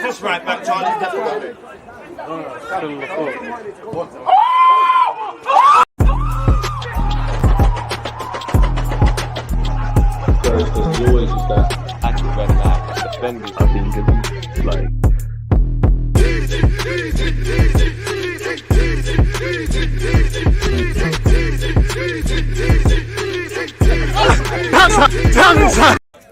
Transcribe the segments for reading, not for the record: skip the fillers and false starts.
That's right back, Charlie. Definitely. Because he always used that active red light defending. I think it's like.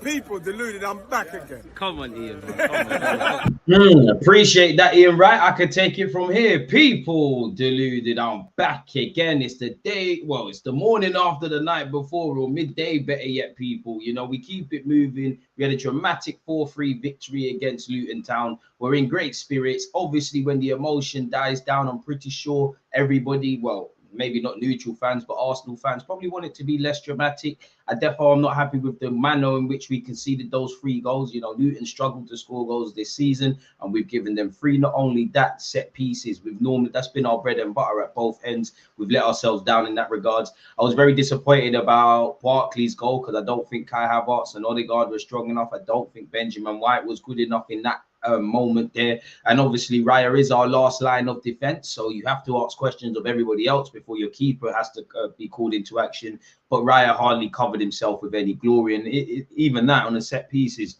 People deluded, I'm back again. Come on, Ian. Come on. Appreciate that, Ian. Right, I could take it from here. People deluded, I'm back again. It's the day, well, it's the morning after the night before, or midday, better yet, people. You know, we keep it moving. We had a dramatic 4-3 victory against Luton Town. We're in great spirits. Obviously, when the emotion dies down, I'm pretty sure everybody, well, maybe not neutral fans, but Arsenal fans probably want it to be less dramatic. Therefore, I'm not happy with the manner in which we conceded those 3 goals. You know, Luton struggled to score goals this season, and we've given them 3. Not only that, set pieces. We've normally, that's been our bread and butter at both ends. We've let ourselves down in that regards. I was very disappointed about Barkley's goal because I don't think Kai Havertz and Odegaard were strong enough. I don't think Benjamin White was good enough in that moment there. And obviously Raya is our last line of defense, so you have to ask questions of everybody else before your keeper has to be called into action. But Raya hardly covered himself with any glory, and even that on the set pieces,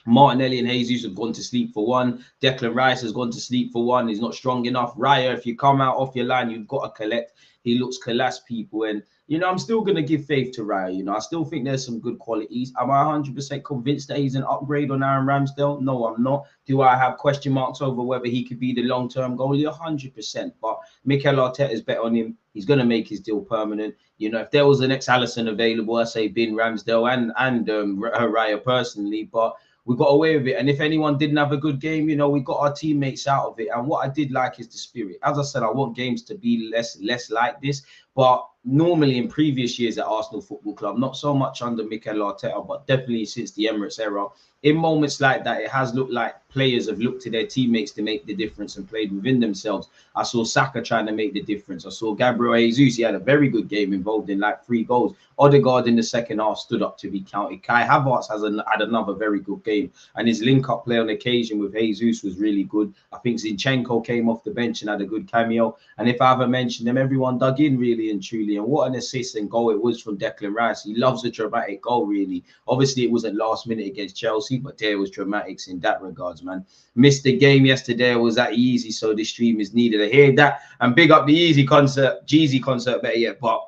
Martinelli and Jesus have gone to sleep for one. Declan Rice has gone to sleep for one. He's not strong enough. Raya, if you come out off your line, you've got to collect. He looks collapsed, people. And, you know, I'm still going to give faith to Raya. You know, I still think there's some good qualities. Am I 100% convinced that he's an upgrade on Aaron Ramsdale? No, I'm not. Do I have question marks over whether he could be the long-term goalie? 100%. But Mikel Arteta is bet on him. He's going to make his deal permanent. You know, if there was an ex-Alisson available, I'd say bin Ramsdale and Raya personally. But we got away with it. And if anyone didn't have a good game, you know, we got our teammates out of it. And what I did like is the spirit. As I said, I want games to be less like this. But normally in previous years at Arsenal Football Club, not so much under Mikel Arteta, but definitely since the Emirates era, in moments like that, it has looked like players have looked to their teammates to make the difference and played within themselves. I saw Saka trying to make the difference. I saw Gabriel Jesus. He had a very good game involved in like 3 goals. Odegaard in the second half stood up to be counted. Kai Havertz had another very good game. And his link-up play on occasion with Jesus was really good. I think Zinchenko came off the bench and had a good cameo. And if I haven't mentioned them, everyone dug in really and truly. And what an assist and goal it was from Declan Rice. He loves a dramatic goal, really. Obviously, it wasn't last minute against Chelsea, but there was dramatics in that regards, man. Missed the game yesterday. It was that easy, so this stream is needed. I hear that. And big up the Easy concert, Jeezy concert, better yet. But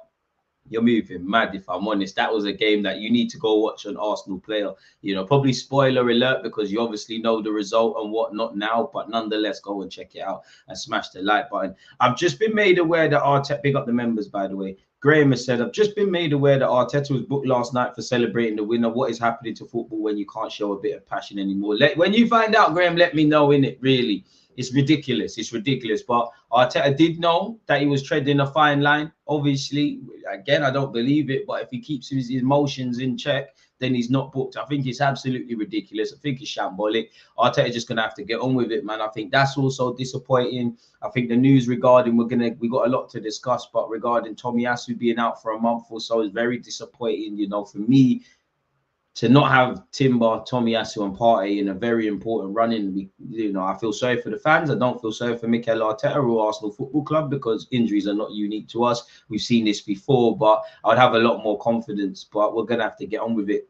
you're moving mad, if I'm honest. That was a game that you need to go watch an Arsenal player. You know, probably spoiler alert because you obviously know the result and whatnot now, but nonetheless, go and check it out and smash the like button. I've just been made aware that Arteta, big up the members, by the way. Graham has said, I've just been made aware that Arteta was booked last night for celebrating the winner. What is happening to football when you can't show a bit of passion anymore? When you find out, Graham, let me know, innit, really. It's ridiculous. It's ridiculous. But Arteta did know that he was treading a fine line. Obviously, again, I don't believe it. But if he keeps his emotions in check, then he's not booked. I think it's absolutely ridiculous. I think it's shambolic. Arteta's just going to have to get on with it, man. I think that's also disappointing. I think the news regarding, we got a lot to discuss, but regarding Tomiyasu being out for a month or so is very disappointing. You know, for me, to not have Timber, Tomiyasu and Partey in a very important run-in, you know, I feel sorry for the fans. I don't feel sorry for Mikel Arteta or Arsenal Football Club because injuries are not unique to us. We've seen this before, but I would have a lot more confidence. But we're gonna have to get on with it.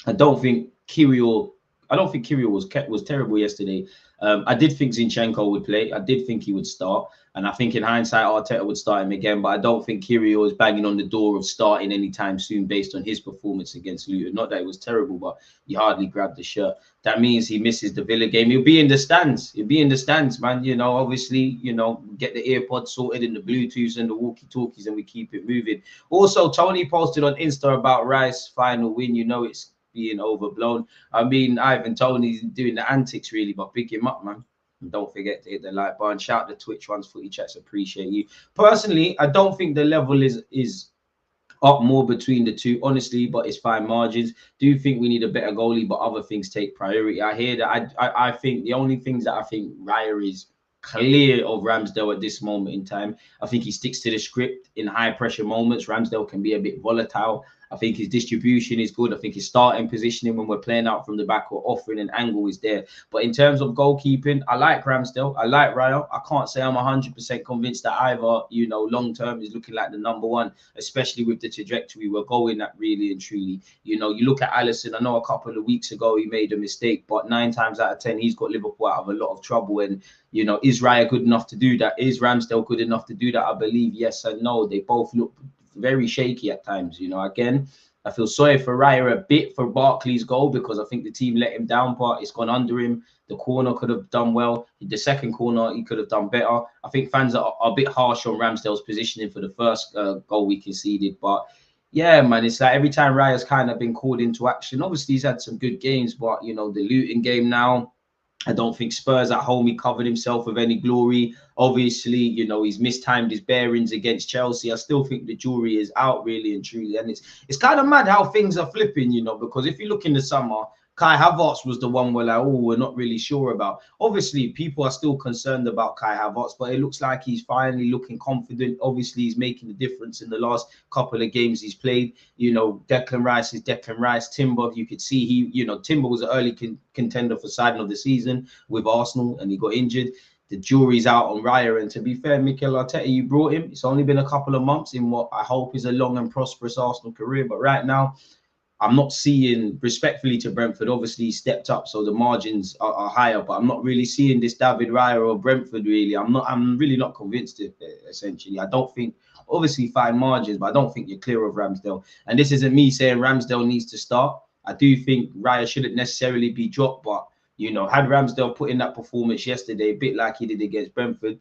I don't think Kirill was terrible yesterday. I did think Zinchenko would play. I did think he would start. And I think in hindsight, Arteta would start him again. But I don't think Kirill is banging on the door of starting anytime soon based on his performance against Luton. Not that it was terrible, but he hardly grabbed the shirt. That means he misses the Villa game. He'll be in the stands. He'll be in the stands, man. You know, obviously, you know, get the earpods sorted and the Bluetooths and the walkie-talkies and we keep it moving. Also, Tony posted on Insta about Rice final win. You know, it's being overblown. I mean, Ivan Tony's doing the antics really, but pick him up, man. And don't forget to hit the like button. Shout the Twitch ones, footy chats, appreciate you. Personally, I don't think the level is up more between the two, honestly, but it's fine margins. Do think we need a better goalie, but other things take priority. I hear that. I think the only things that I think Raya is clear of Ramsdale at this moment in time. I think he sticks to the script in high pressure moments. Ramsdale can be a bit volatile. I think his distribution is good. I think his starting positioning when we're playing out from the back or offering an angle is there. But in terms of goalkeeping, I like Ramsdale. I like Raya. I can't say I'm 100% convinced that either, you know, long term is looking like the number one, especially with the trajectory we're going at, really and truly. You know, you look at Alisson, I know a couple of weeks ago he made a mistake, but 9 times out of 10, he's got Liverpool out of a lot of trouble. And, you know, is Raya good enough to do that? Is Ramsdale good enough to do that? I believe yes and no. They both look very shaky at times. You know, again, I feel sorry for Raya a bit for Barkley's goal because I think the team let him down, but it's gone under him. The corner could have done well. The second corner, he could have done better. I think fans are a bit harsh on Ramsdale's positioning for the first goal we conceded. But yeah, man, it's like every time Raya's kind of been called into action. Obviously, he's had some good games, but, you know, the Luton game now, I don't think Spurs at home, he covered himself with any glory. Obviously, you know, he's mistimed his bearings against Chelsea. I still think the jury is out, really and truly. And it's kind of mad how things are flipping, you know, because if you look in the summer, Kai Havertz was the one we're like, oh, we're not really sure about. Obviously, people are still concerned about Kai Havertz, but it looks like he's finally looking confident. Obviously, he's making a difference in the last couple of games he's played. You know, Declan Rice is Declan Rice. Timber, you could see Timber was an early contender for signing of the season with Arsenal, and he got injured. The jury's out on Raya, and to be fair, Mikel Arteta, you brought him. It's only been a couple of months in what I hope is a long and prosperous Arsenal career, but right now, I'm not seeing, respectfully to Brentford, obviously he stepped up, so the margins are higher, but I'm not really seeing this David Raya or Brentford, really. I'm really not convinced, essentially. I don't think, obviously fine margins, but I don't think you're clear of Ramsdale. And this isn't me saying Ramsdale needs to start. I do think Raya shouldn't necessarily be dropped, but, you know, had Ramsdale put in that performance yesterday, a bit like he did against Brentford,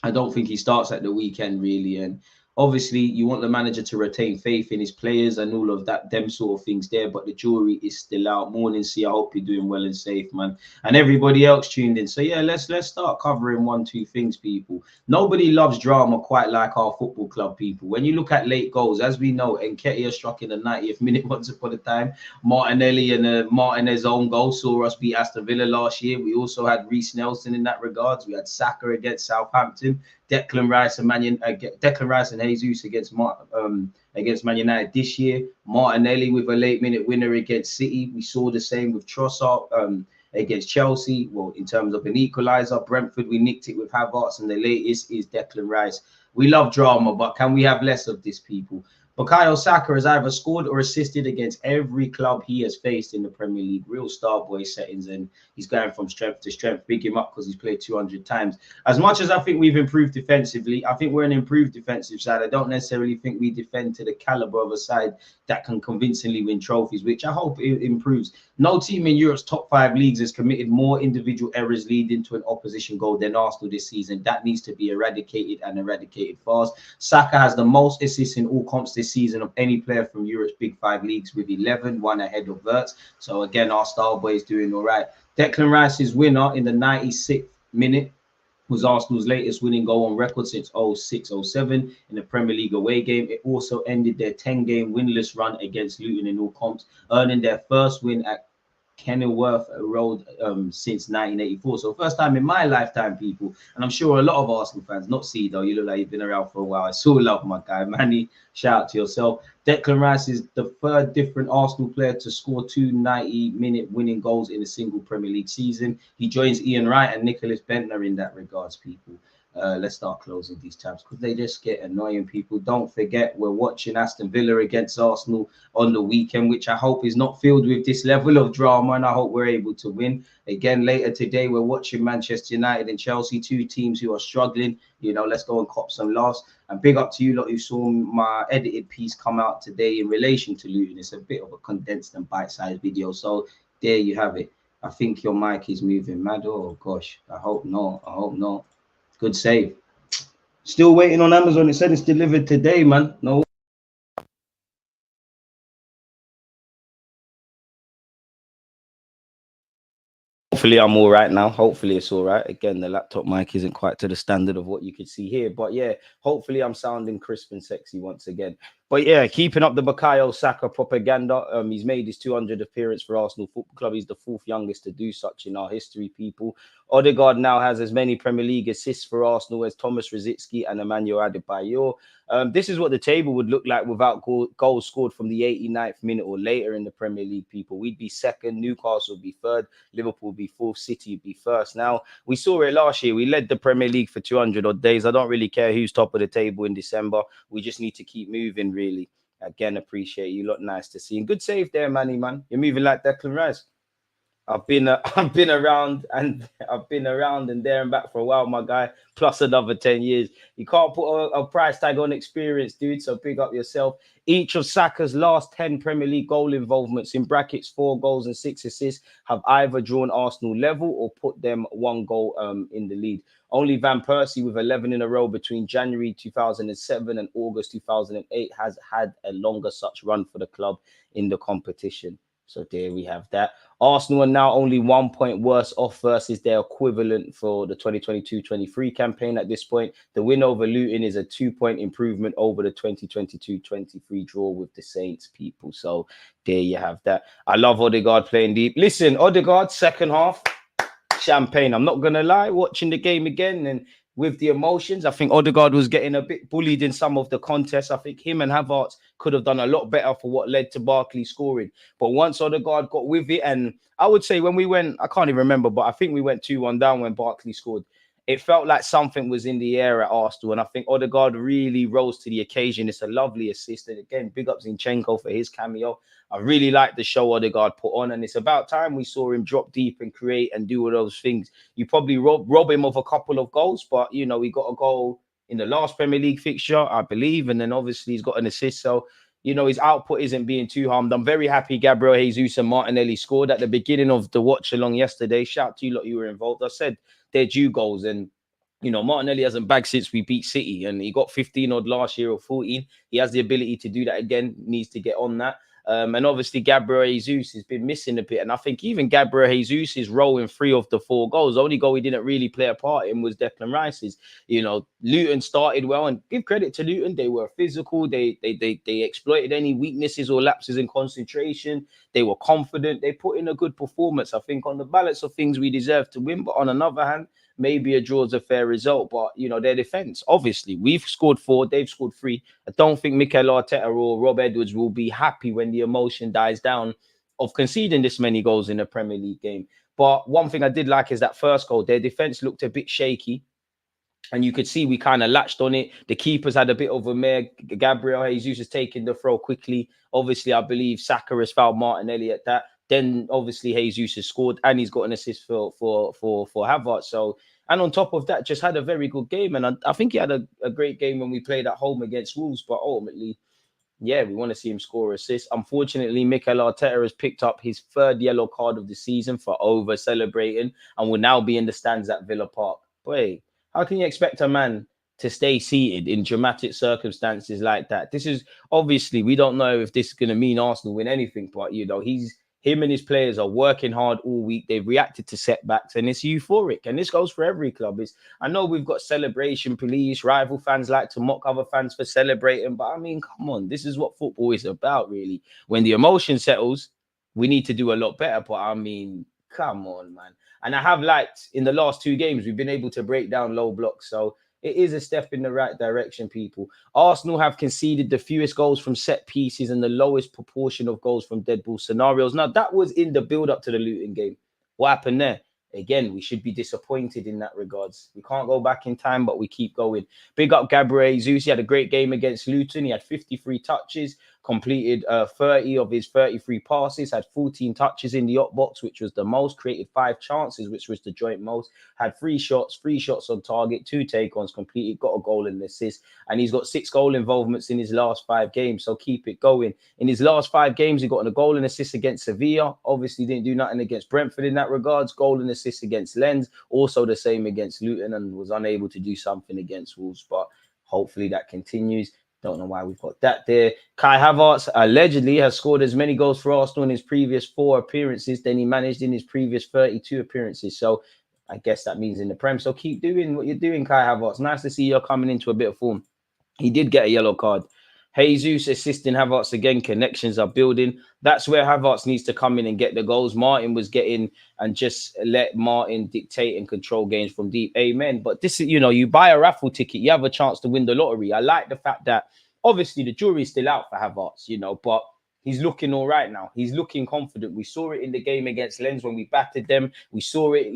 I don't think he starts at the weekend, really. And obviously, you want the manager to retain faith in his players and all of that, them sort of things there. But the jury is still out. Morning, see. I hope you're doing well and safe, man. And everybody else tuned in. So yeah, let's start covering 1-2 things, people. Nobody loves drama quite like our football club, people. When you look at late goals, as we know, Nketiah struck in the 90th minute once upon a time. Martinelli and Martinez's own goal saw us beat Aston Villa last year. We also had Reece Nelson in that regards. We had Saka against Southampton. Declan Rice and Jesus against Man United this year. Martinelli with a late-minute winner against City. We saw the same with Trossard against Chelsea. Well, in terms of an equaliser, Brentford, we nicked it with Havertz, and the latest is Declan Rice. We love drama, but can we have less of this, people? Bukayo Saka has either scored or assisted against every club he has faced in the Premier League. Real star boy settings, and he's going from strength to strength. Big him up because he's played 200 times. As much as I think we've improved defensively, I think we're an improved defensive side. I don't necessarily think we defend to the caliber of a side that can convincingly win trophies, which I hope it improves. No team in Europe's top 5 leagues has committed more individual errors leading to an opposition goal than Arsenal this season. That needs to be eradicated, and eradicated fast. Saka has the most assists in all comps this season of any player from Europe's big 5 leagues with 11, one ahead of Wirtz. So again, our star boy is doing all right. Declan Rice's winner in the 96th minute was Arsenal's latest winning goal on record since 06-07 in the Premier League away game. It also ended their 10-game winless run against Luton in all comps, earning their first win at Kenilworth Road since 1984. So first time in my lifetime, people. And I'm sure a lot of Arsenal fans, not C though, you look like you've been around for a while. I so love my guy, Manny. Shout out to yourself. Declan Rice is the 3rd different Arsenal player to score 2 90-minute winning goals in a single Premier League season. He joins Ian Wright and Nicholas Bentner in that regards, people. Let's start closing these tabs because they just get annoying, people. Don't forget, we're watching Aston Villa against Arsenal on the weekend, which I hope is not filled with this level of drama, and I hope we're able to win. Again, later today, we're watching Manchester United and Chelsea, 2 teams who are struggling. You know, let's go and cop some laughs. And big up to you lot who saw my edited piece come out today in relation to Luton. It's a bit of a condensed and bite-sized video. So there you have it. I think your mic is moving mad. Oh, gosh. I hope not. I hope not. Good save. Still waiting on Amazon. It said it's delivered today, man. No. Hopefully I'm all right now. Hopefully it's all right. Again, the laptop mic isn't quite to the standard of what you could see here. But yeah, hopefully I'm sounding crisp and sexy once again. But yeah, keeping up the Bukayo Saka propaganda. He's made his 200th appearance for Arsenal Football Club. He's the 4th youngest to do such in our history, people. Odegaard now has as many Premier League assists for Arsenal as Thomas Rosicky and Emmanuel Adebayor. This is what the table would look like without goals scored from the 89th minute or later in the Premier League, people. We'd be 2nd, Newcastle would be 3rd, Liverpool would be 4th, City would be 1st. Now, we saw it last year. We led the Premier League for 200 odd days. I don't really care who's top of the table in December. We just need to keep moving, really. Again, appreciate you. Look nice to see. And good save there, Manny, man. You're moving like Declan Rice. I've been around and there and back for a while, my guy. Plus another 10 years. You can't put a price tag on experience, dude. So big up yourself. Each of Saka's last 10 Premier League goal involvements, in brackets 4 goals and 6 assists, have either drawn Arsenal level or put them 1 goal in the lead. Only Van Persie, with 11 in a row between January 2007 and August 2008, has had a longer such run for the club in the competition. So there we have that. Arsenal are now only 1 point worse off versus their equivalent for the 2022-23 campaign at this point. The win over Luton is a 2-point improvement over the 2022-23 draw with the Saints, people. So there you have that. I love Odegaard playing deep. Listen, Odegaard, second half, champagne. I'm not going to lie, watching the game again and with the emotions, I think Odegaard was getting a bit bullied in some of the contests. I think him and Havertz could have done a lot better for what led to Barkley scoring. But once Odegaard got with it, and I would say when we went, I can't even remember, but I think we went 2-1 down when Barkley scored. It felt like something was in the air at Arsenal. And I think Odegaard really rose to the occasion. It's a lovely assist. And again, big up Zinchenko for his cameo. I really like the show Odegaard put on. And it's about time we saw him drop deep and create and do all those things. You probably rob him of a couple of goals, but, you know, he got a goal in the last Premier League fixture, I believe. And then obviously he's got an assist. So, you know, his output isn't being too harmed. I'm very happy Gabriel Jesus and Martinelli scored at the beginning of the watch along yesterday. Shout out to you lot, you were involved. I said they're due goals. And, you know, Martinelli hasn't bagged since we beat City, and he got 15 odd last year or 14. He has the ability to do that again, needs to get on that. And obviously Gabriel Jesus has been missing a bit. And I think even Gabriel Jesus' role in 3 of the 4 goals, the only goal he didn't really play a part in was Declan Rice's. You know, Luton started well, and give credit to Luton. They were physical. They exploited any weaknesses or lapses in concentration. They were confident. They put in a good performance. I think on the balance of things, we deserve to win. But on another hand, maybe a draw is a fair result. But, you know, their defense, obviously, we've scored 4, they've scored 3. I don't think Mikel Arteta or Rob Edwards will be happy when the emotion dies down of conceding this many goals in a Premier League game. But one thing I did like is that first goal, their defense looked a bit shaky. And you could see we kind of latched on it. The keepers had a bit of a mare. Gabriel Jesus has taken the throw quickly. Obviously, I believe Saka has fouled Martinelli at that. Then obviously Jesus has scored, and he's got an assist for Havertz. So, and on top of that, just had a very good game. And I think he had a great game when we played at home against Wolves. But ultimately, yeah, we want to see him score assists. Unfortunately, Mikel Arteta has picked up his 3rd yellow card of the season for over celebrating and will now be in the stands at Villa Park. Boy, how can you expect a man to stay seated in dramatic circumstances like that? This is obviously, we don't know if this is going to mean Arsenal win anything, but, you know, him and his players are working hard all week. They've reacted to setbacks, and it's euphoric. And this goes for every club. I know we've got celebration police. Rival fans like to mock other fans for celebrating. But, I mean, come on. This is what football is about, really. When the emotion settles, we need to do a lot better. But, I mean, come on, man. And I have liked, in the last 2 games, we've been able to break down low blocks. So it is a step in the right direction, people. Arsenal have conceded the fewest goals from set pieces and the lowest proportion of goals from dead ball scenarios. Now, that was in the build-up to the Luton game. What happened there? Again, we should be disappointed in that regards. We can't go back in time, but we keep going. Big up Gabriel Jesus. He had a great game against Luton. He had 53 touches, completed 30 of his 33 passes, had 14 touches in the up box, which was the most, created 5 chances, which was the joint most, had 3 shots on target, 2 take-ons completed, got a goal and an assist, and he's got 6 goal involvements in his last 5 games, so keep it going. In his last 5 games, he got a goal and assist against Sevilla, obviously didn't do nothing against Brentford in that regards, goal and assist against Lens, also the same against Luton, and was unable to do something against Wolves, but hopefully that continues. Don't know why we've got that there. Kai Havertz allegedly has scored as many goals for Arsenal in his previous 4 appearances than he managed in his previous 32 appearances. So I guess that means in the Prem. So keep doing what you're doing, Kai Havertz. Nice to see you're coming into a bit of form. He did get a yellow card. Jesus assisting Havertz again. Connections are building. That's where Havertz needs to come in and get the goals. Martin was getting and just let Martin dictate and control games from deep. Amen. But this is, you buy a raffle ticket, you have a chance to win the lottery. I like the fact that obviously the jury's still out for Havertz, but he's looking all right now. He's looking confident. We saw it in the game against Lens when we battered them. We saw it,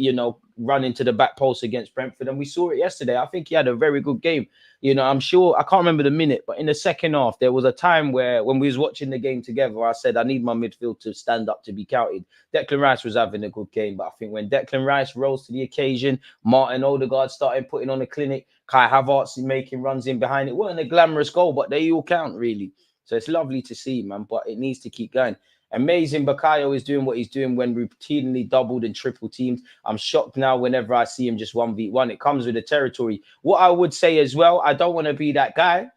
run into the back post against Brentford. And we saw it yesterday. I think he had a very good game. I'm sure, I can't remember the minute, but in the second half, there was a time where when we was watching the game together, I said, I need my midfield to stand up to be counted. Declan Rice was having a good game. But I think when Declan Rice rose to the occasion, Martin Odegaard started putting on a clinic, Kai Havertz making runs in behind. It wasn't a glamorous goal, but they all count, really. So it's lovely to see, man, but it needs to keep going. Amazing Bukayo is doing what he's doing when routinely doubled and triple teamed. I'm shocked now whenever I see him just 1v1. It comes with the territory. What I would say as well, I don't want to be that guy.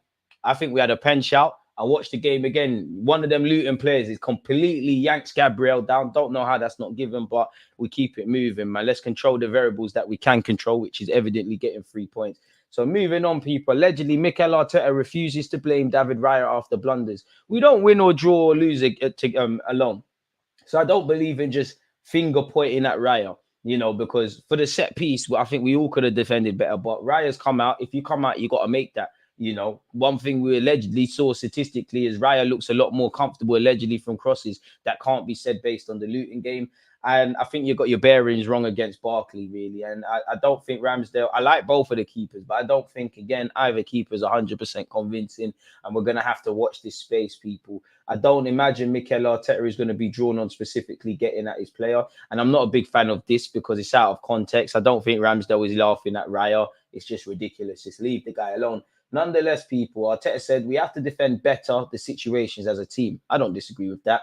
I think we had a pen shout. I watched the game again. One of them Luton players is completely yanks Gabriel down. Don't know how that's not given, but we keep it moving, man. Let's control the variables that we can control, which is evidently getting 3 points. So moving on, people. Allegedly, Mikel Arteta refuses to blame David Raya after blunders. We don't win or draw or lose alone. So I don't believe in just finger pointing at Raya, because for the set piece, I think we all could have defended better. But Raya's come out. If you come out, you got to make that. One thing we allegedly saw statistically is Raya looks a lot more comfortable allegedly from crosses. That can't be said based on the Luton game. And I think you got your bearings wrong against Barkley, really. And I don't think Ramsdale, I like both of the keepers, but I don't think, again, either keeper is 100% convincing. And we're going to have to watch this space, people. I don't imagine Mikel Arteta is going to be drawn on specifically getting at his player. And I'm not a big fan of this because it's out of context. I don't think Ramsdale is laughing at Raya. It's just ridiculous. Just leave the guy alone. Nonetheless, people, Arteta said we have to defend better the situations as a team. I don't disagree with that.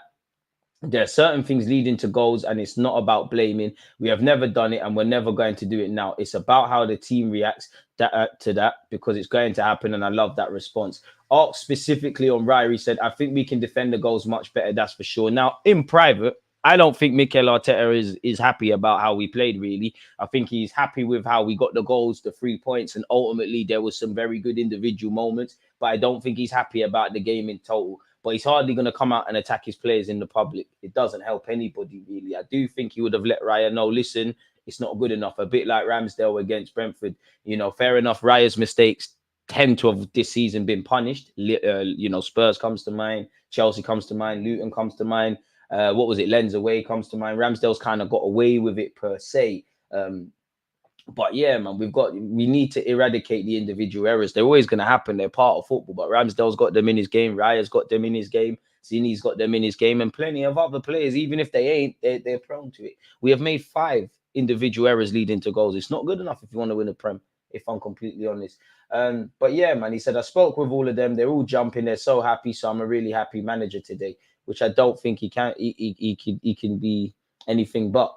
There are certain things leading to goals, and it's not about blaming. We have never done it, and we're never going to do it now. It's about how the team reacts to that, because it's going to happen, and I love that response. Asked specifically on Raya, he said, I think we can defend the goals much better, that's for sure. Now, in private, I don't think Mikel Arteta is happy about how we played, really. I think he's happy with how we got the goals, the 3 points, and ultimately there was some very good individual moments, but I don't think he's happy about the game in total. But he's hardly going to come out and attack his players in the public. It doesn't help anybody, really. I do think he would have let Raya know, listen, it's not good enough. A bit like Ramsdale against Brentford. Fair enough, Raya's mistakes tend to have this season been punished. Spurs comes to mind. Chelsea comes to mind. Luton comes to mind. Lens away comes to mind. Ramsdale's kind of got away with it per se. But yeah, man, we need to eradicate the individual errors. They're always going to happen. They're part of football. But Ramsdale's got them in his game. Raya's got them in his game. Zini's got them in his game. And plenty of other players, even if they ain't, they're prone to it. We have made 5 individual errors leading to goals. It's not good enough if you want to win a Prem, if I'm completely honest. But yeah, man, he said, I spoke with all of them. They're all jumping. They're so happy. So I'm a really happy manager today, which I don't think he can be anything but.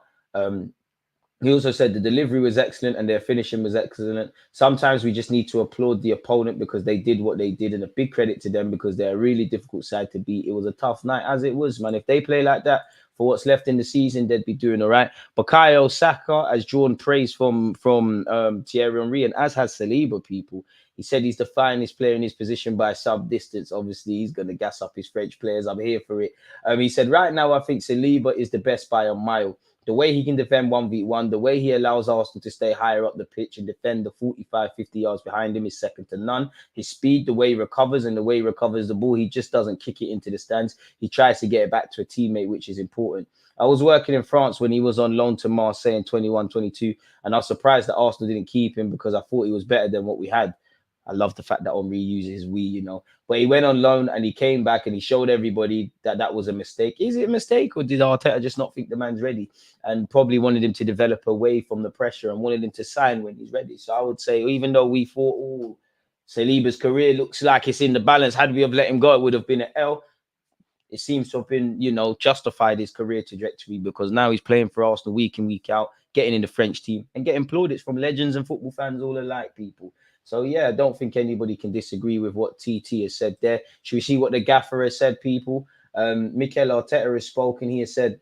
He also said the delivery was excellent and their finishing was excellent. Sometimes we just need to applaud the opponent because they did what they did, and a big credit to them because they're a really difficult side to beat. It was a tough night, as it was, man. If they play like that for what's left in the season, they'd be doing all right. Bukayo Saka has drawn praise from Thierry Henry, and as has Saliba, people. He said he's the finest player in his position by some distance. Obviously, he's going to gas up his French players. I'm here for it. He said, right now, I think Saliba is the best by a mile. The way he can defend 1v1, the way he allows Arsenal to stay higher up the pitch and defend the 45, 50 yards behind him is second to none. His speed, the way he recovers, and the way he recovers the ball, he just doesn't kick it into the stands. He tries to get it back to a teammate, which is important. I was working in France when he was on loan to Marseille in 21-22, and I was surprised that Arsenal didn't keep him because I thought he was better than what we had. I love the fact that Henry uses we, But he went on loan and he came back and he showed everybody that that was a mistake. Is it a mistake, or did Arteta just not think the man's ready and probably wanted him to develop away from the pressure and wanted him to sign when he's ready? So I would say, even though we thought, Saliba's career looks like it's in the balance, had we have let him go, it would have been an L. It seems to have been, justified his career trajectory because now he's playing for Arsenal week in, week out, getting in the French team and getting plaudits from legends and football fans all alike, people. So, yeah, I don't think anybody can disagree with what TT has said there. Should we see what the gaffer has said, people? Mikel Arteta has spoken. He has said,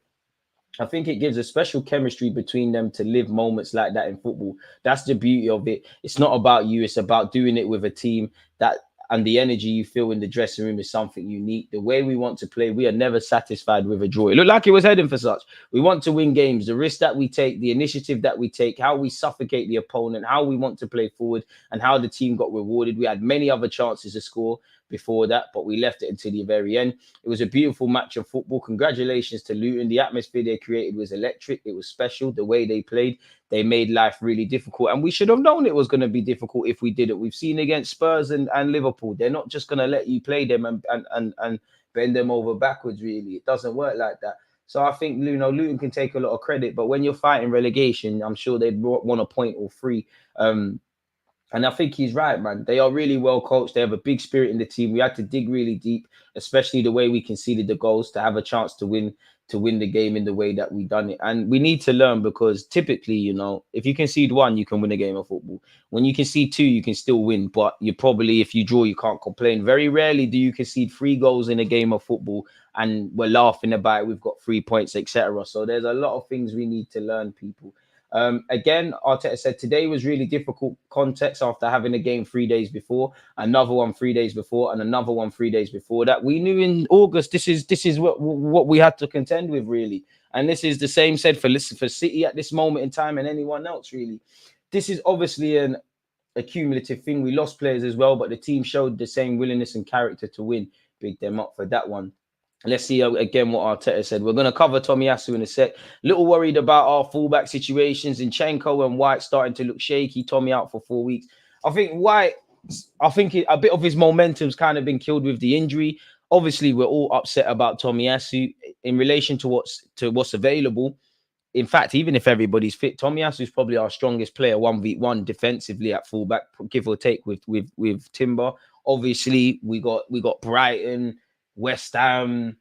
I think it gives a special chemistry between them to live moments like that in football. That's the beauty of it. It's not about you. It's about doing it with a team. That and the energy you feel in the dressing room is something unique. The way we want to play, we are never satisfied with a draw. It looked like it was heading for such. We want to win games. The risk that we take, the initiative that we take, how we suffocate the opponent, how we want to play forward, and how the team got rewarded. We had many other chances to score before that, but we left it until the very end. It was a beautiful match of football. Congratulations to Luton. The atmosphere they created was electric. It was special. The way they played, they made life really difficult. And we should have known it was going to be difficult if we did it. We've seen against Spurs and Liverpool. They're not just going to let you play them and bend them over backwards, really. It doesn't work like that. So I think, Luton can take a lot of credit. But when you're fighting relegation, I'm sure they'd want a point or three. And I think he's right, man. They are really well coached. They have a big spirit in the team. We had to dig really deep, especially the way we conceded the goals to have a chance to win the game in the way that we done it. And we need to learn, because typically, if you concede one, you can win a game of football. When you concede two, you can still win. But you probably, if you draw, you can't complain. Very rarely do you concede 3 goals in a game of football and we're laughing about it. We've got 3 points, etc. So there's a lot of things we need to learn, people. Again, Arteta said today was really difficult context after having a game 3 days before, another one 3 days before, and another one 3 days before that. We knew in August this is what we had to contend with, really. And this is the same said for City at this moment in time and anyone else, really. This is obviously a cumulative thing. We lost players as well, but the team showed the same willingness and character to win. Big them up for that one. Let's see again what Arteta said. We're going to cover Tomiyasu in a sec. Little worried about our fullback situations. Zinchenko and White starting to look shaky. Tommy out for 4 weeks. I think White, a bit of his momentum's kind of been killed with the injury. Obviously, we're all upset about Tomiyasu in relation to what's available. In fact, even if everybody's fit, Tomiyasu is probably our strongest player 1v1 defensively at fullback, give or take with Timber. Obviously, we got Brighton, West Ham,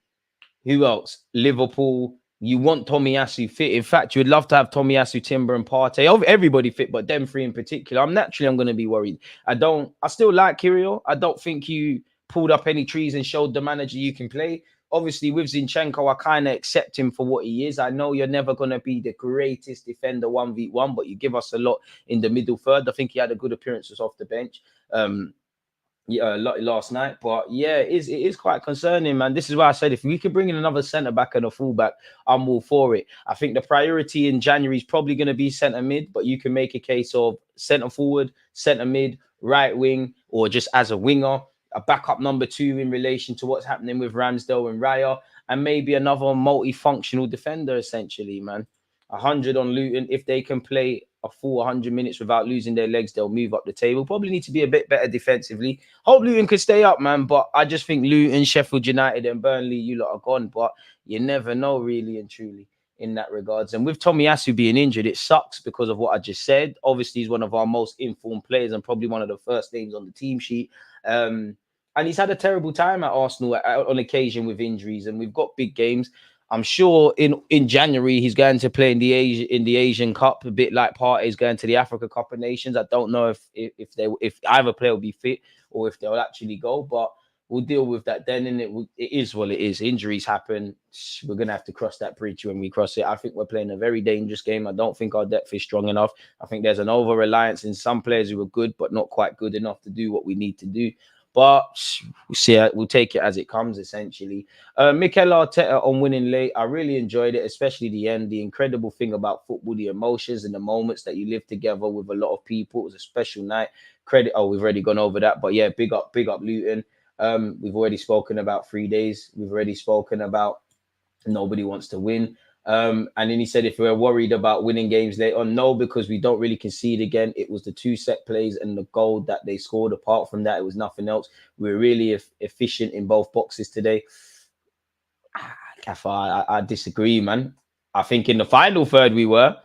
who else? Liverpool. You want Tomiyasu fit. In fact, you would love to have Tomiyasu, Timber, and Partey. Everybody fit, but them 3 in particular. I'm going to be worried. I still like Kirill. I don't think you pulled up any trees and showed the manager you can play. Obviously, with Zinchenko, I kind of accept him for what he is. I know you're never going to be the greatest defender 1v1, but you give us a lot in the middle third. I think he had a good appearances off the bench. Last night, but yeah, it is quite concerning, man. This is why I said if we could bring in another centre back and a fullback, I'm all for it. I think the priority in January is probably going to be centre mid, but you can make a case of centre forward, centre mid, right wing, or just as a winger, a backup number 2 in relation to what's happening with Ramsdale and Raya, and maybe another multifunctional defender, essentially, man. 100 on Luton. If they can play a full 100 minutes without losing their legs, they'll move up the table. Probably need to be a bit better defensively. Hope Luton could stay up, man. But I just think Luton, Sheffield United and Burnley, you lot are gone. But you never know, really and truly, in that regards. And with Tomiyasu being injured, it sucks because of what I just said. Obviously, he's one of our most informed players and probably one of the first names on the team sheet. And he's had a terrible time at Arsenal on occasion with injuries. And we've got big games. I'm sure in January he's going to play in the Asian Cup, a bit like Partey is going to the Africa Cup of Nations. I don't know if either player will be fit or if they'll actually go, but we'll deal with that then. And it is what it is. Injuries happen. We're gonna have to cross that bridge when we cross it. I think we're playing a very dangerous game. I don't think our depth is strong enough. I think there's an over reliance in some players who are good but not quite good enough to do what we need to do. But we'll see. We'll take it as it comes, essentially. Mikel Arteta on winning late. I really enjoyed it, especially the end. The incredible thing about football, the emotions and the moments that you live together with a lot of people. It was a special night. Credit. Oh, we've already gone over that. But yeah, big up Luton. We've already spoken about 3 days. We've already spoken about nobody wants to win. And then he said, if we're worried about winning games later on, no, because we don't really concede again. It was the 2 set plays and the goal that they scored. Apart from that, it was nothing else. We were really efficient in both boxes today. Kafa, I disagree, man. I think in the final third we were.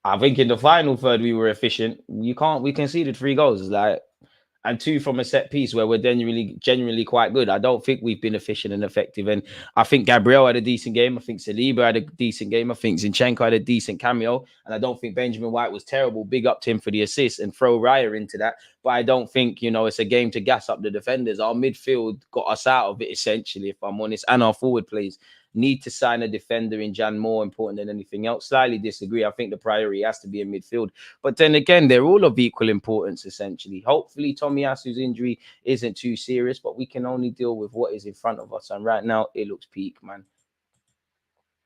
Efficient. We conceded 3 goals. And 2 from a set piece where we're genuinely quite good. I don't think we've been efficient and effective. And I think Gabriel had a decent game. I think Saliba had a decent game. I think Zinchenko had a decent cameo. And I don't think Benjamin White was terrible. Big up to him for the assist and throw Raya into that. But I don't think, it's a game to gas up the defenders. Our midfield got us out of it, essentially, if I'm honest. And our forward plays. need to sign a defender in Jan more important than anything else. Slightly disagree. I think the priority has to be in midfield. But then again, they're all of equal importance, essentially. Hopefully, Tomiyasu's injury isn't too serious, but we can only deal with what is in front of us. And right now, it looks peak, man.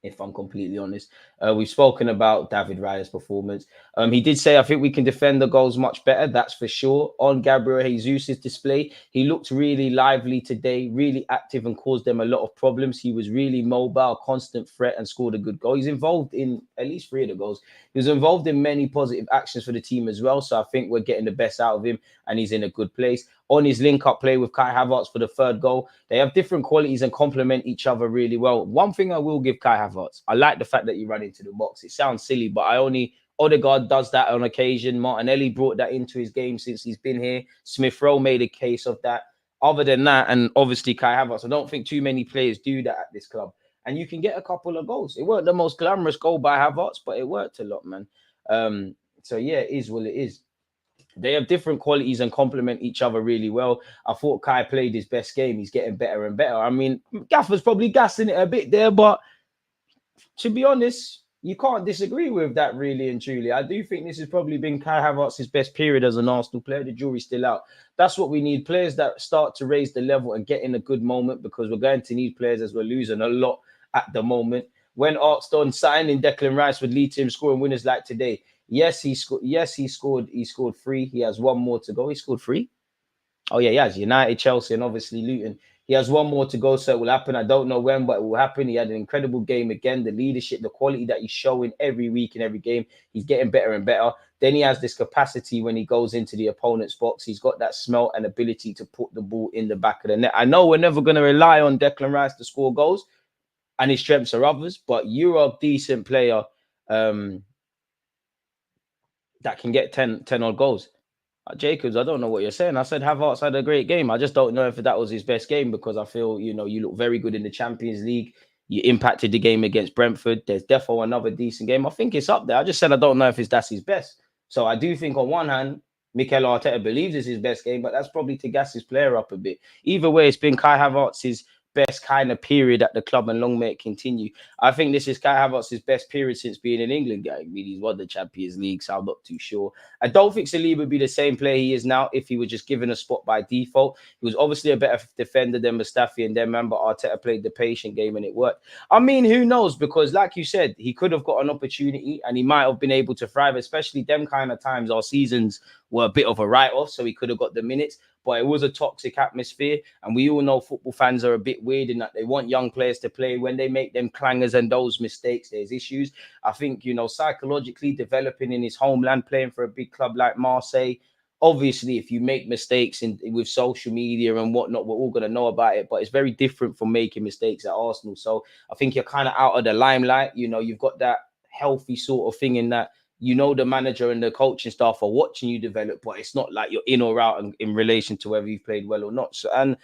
If I'm completely honest. We've spoken about David Raya's performance. He did say, I think we can defend the goals much better. That's for sure. On Gabriel Jesus' display, he looked really lively today, really active and caused them a lot of problems. He was really mobile, constant threat and scored a good goal. He's involved in at least 3 of the goals. He was involved in many positive actions for the team as well. So I think we're getting the best out of him and he's in a good place. On his link-up play with Kai Havertz for the 3rd goal, they have different qualities and complement each other really well. One thing I will give Kai Havertz, I like the fact that you run into the box. It sounds silly, but Odegaard does that on occasion. Martinelli brought that into his game since he's been here. Smith Rowe made a case of that. Other than that, and obviously Kai Havertz, I don't think too many players do that at this club. And you can get a couple of goals. It weren't the most glamorous goal by Havertz, but it worked a lot, man. So yeah, it is what it is. They have different qualities and complement each other really well. I thought Kai played his best game. He's getting better and better. I mean, Gaffer's probably gassing it a bit there, but to be honest, you can't disagree with that really and truly. I do think this has probably been Kai Havertz's best period as an Arsenal player. The jury's still out. That's what we need, players that start to raise the level and get in a good moment, because we're going to need players as we're losing a lot at the moment. When asked on signing Declan Rice would lead to him scoring winners like today, yes, he scored. Yes, he scored 3. He has 1 more to go. He scored 3. Oh yeah, he has United, Chelsea, and obviously Luton. He has 1 more to go, so it will happen. I don't know when, but it will happen. He had an incredible game again. The leadership, the quality that he's showing every week and every game, he's getting better and better. Then he has this capacity when he goes into the opponent's box. He's got that smell and ability to put the ball in the back of the net. I know we're never going to rely on Declan Rice to score goals, and his strengths are others, but you're a decent player that can get 10 odd goals. Jacobs, I don't know what you're saying. I said Havertz had a great game. I just don't know if that was his best game, because I feel, you look very good in the Champions League. You impacted the game against Brentford. There's definitely another decent game. I think it's up there. I just said I don't know if that's his best. So I do think on one hand, Mikel Arteta believes it's his best game, but that's probably to gas his player up a bit. Either way, it's been Kai Havertz's best kind of period at the club, and long may it continue. I think this is Kai Havertz's best period since being in England. I mean, he's won the Champions League, so I'm not too sure. I don't think Saliba would be the same player he is now if he was just given a spot by default. He was obviously a better defender than Mustafi, and then remember Arteta played the patient game and it worked. I mean, who knows? Because like you said, he could have got an opportunity and he might have been able to thrive, especially them kind of times. Our seasons were a bit of a write-off, so he could have got the minutes. But it was a toxic atmosphere. And we all know football fans are a bit weird in that they want young players to play. When they make them clangers and those mistakes, there's issues. I think, psychologically developing in his homeland, playing for a big club like Marseille. Obviously, if you make mistakes with social media and whatnot, we're all going to know about it. But it's very different from making mistakes at Arsenal. So I think you're kind of out of the limelight. You've got that healthy sort of thing in that, the manager and the coaching staff are watching you develop, but it's not like you're in or out in relation to whether you've played well or not. So, and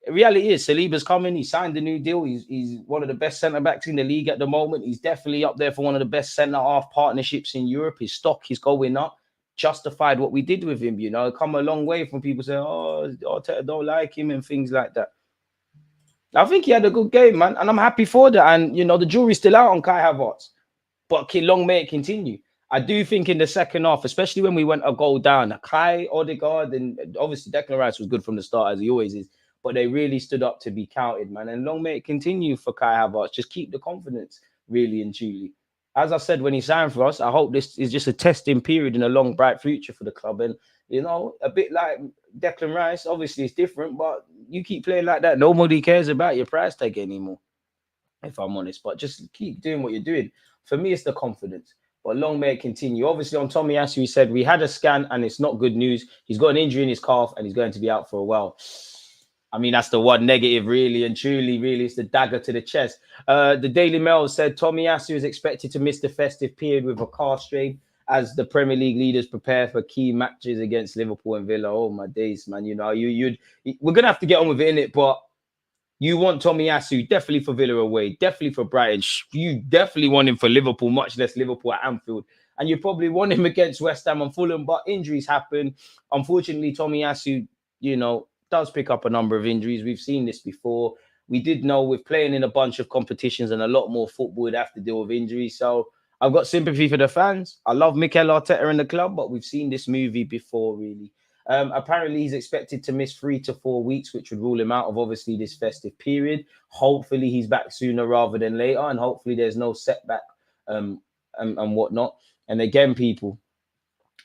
the reality is, Saliba's coming. He signed a new deal. He's one of the best centre-backs in the league at the moment. He's definitely up there for one of the best centre-half partnerships in Europe. His stock is going up. Justified what we did with him, come a long way from people saying, oh, Arteta don't like him and things like that. I think he had a good game, man, and I'm happy for that. And, the jury's still out on Kai Havertz, but long may it continue. I do think in the second half, especially when we went a goal down, Kai, Odegaard, and obviously Declan Rice was good from the start, as he always is, but they really stood up to be counted, man. And long may it continue for Kai Havertz. Just keep the confidence, really and truly. As I said when he signed for us, I hope this is just a testing period in a long, bright future for the club. And, a bit like Declan Rice, obviously it's different, but you keep playing like that, nobody cares about your price tag anymore, if I'm honest. But just keep doing what you're doing. For me, it's the confidence. But long may it continue. Obviously, on Tomiyasu, he said, we had a scan and it's not good news. He's got an injury in his calf and he's going to be out for a while. I mean, that's the one negative, really and truly, really. It's the dagger to the chest. The Daily Mail said Tomiyasu is expected to miss the festive period with a calf strain as the Premier League leaders prepare for key matches against Liverpool and Villa. Oh, my days, man. We're going to have to get on with it, innit? But you want Tomiyasu definitely for Villa away, definitely for Brighton. You definitely want him for Liverpool, much less Liverpool at Anfield. And you probably want him against West Ham and Fulham, but injuries happen. Unfortunately, Tomiyasu, does pick up a number of injuries. We've seen this before. we did know with playing in a bunch of competitions and a lot more football, we'd have to deal with injuries. So I've got sympathy for the fans. I love Mikel Arteta in the club, but we've seen this movie before, really. Apparently, he's expected to miss 3 to 4 weeks, which would rule him out of obviously this festive period. Hopefully, he's back sooner rather than later, and hopefully, there's no setback and whatnot. And again, people,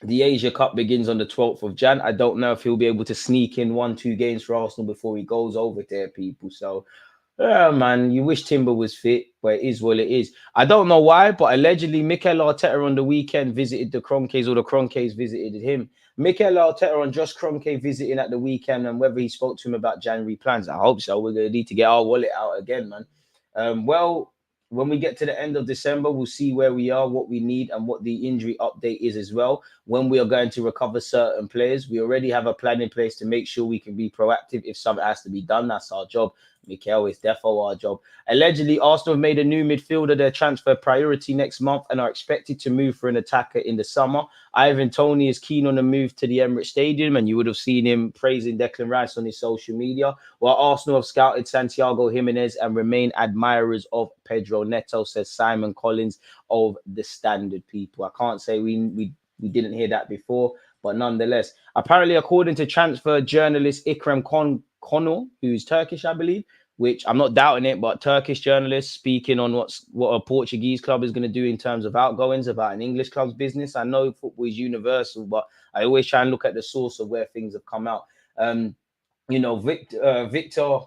the Asia Cup begins on the 12th of Jan. I don't know if he'll be able to sneak in 1-2 games for Arsenal before he goes over there, people. So, yeah, man, you wish Timber was fit, but it is what it is. I don't know why, but allegedly Mikel Arteta on the weekend visited the Kroenkes, or the Kroenkes visited him. Mikel Arteta and Josh Kroenke visiting at the weekend, and whether he spoke to him about January plans. I hope so. We're going to need to get our wallet out again, man. Well, when we get to the end of December, we'll see where we are, what we need, and what the injury update is as well. When we are going to recover certain players, we already have a plan in place to make sure we can be proactive. If something has to be done, that's our job. Mikel, is defo our job. Allegedly, Arsenal have made a new midfielder their transfer priority next month and are expected to move for an attacker in the summer. Ivan Toney is keen on a move to the Emirates Stadium, and you would have seen him praising Declan Rice on his social media, while Arsenal have scouted Santiago Jimenez and remain admirers of Pedro Neto, says Simon Collins of The Standard, people. I can't say we didn't hear that before, but nonetheless, apparently, according to transfer journalist Ikram Konur, who's Turkish, I believe, which I'm not doubting it, but Turkish journalist speaking on what a Portuguese club is going to do in terms of outgoings about an English club's business. I know football is universal, but I always try and look at the source of where things have come out. Victor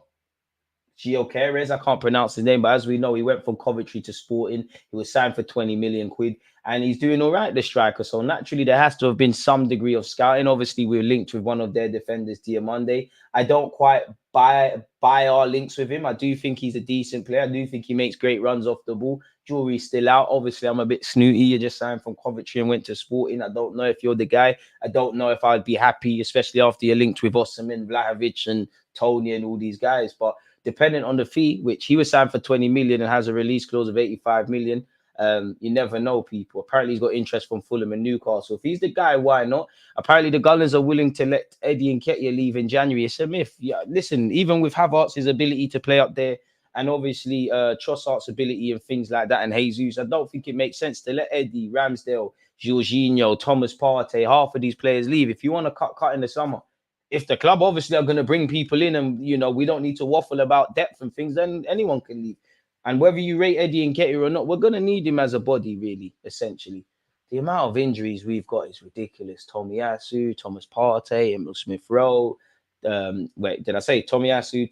Gyokeres, I can't pronounce his name, but as we know, he went from Coventry to Sporting. He was signed for 20 million quid, and he's doing all right, the striker. So naturally, there has to have been some degree of scouting. Obviously, we're linked with one of their defenders, Diamande. I don't quite buy our links with him. I do think he's a decent player. I do think he makes great runs off the ball. Jury's still out. Obviously, I'm a bit snooty. You just signed from Coventry and went to Sporting. I don't know if you're the guy. I don't know if I'd be happy, especially after you're linked with Osimhen, Vlahovic, and Tony and all these guys. But depending on the fee, which he was signed for 20 million and has a release clause of 85 million, you never know, people. Apparently, he's got interest from Fulham and Newcastle. If he's the guy, why not? Apparently, the Gunners are willing to let Eddie Nketiah leave in January. It's a myth. Yeah, listen, even with Havertz's ability to play up there, and obviously Trossard's ability and things like that, and Jesus, I don't think it makes sense to let Eddie, Ramsdale, Jorginho, Thomas Partey, half of these players leave. If you want to cut in the summer, if the club obviously are going to bring people in, and we don't need to waffle about depth and things, then anyone can leave. And whether you rate Eddie Nketiah or not, we're going to need him as a body, really, essentially. The amount of injuries we've got is ridiculous. Tomiyasu, Thomas Partey, Emil Smith-Rowe. Wait, did I say Tomiyasu,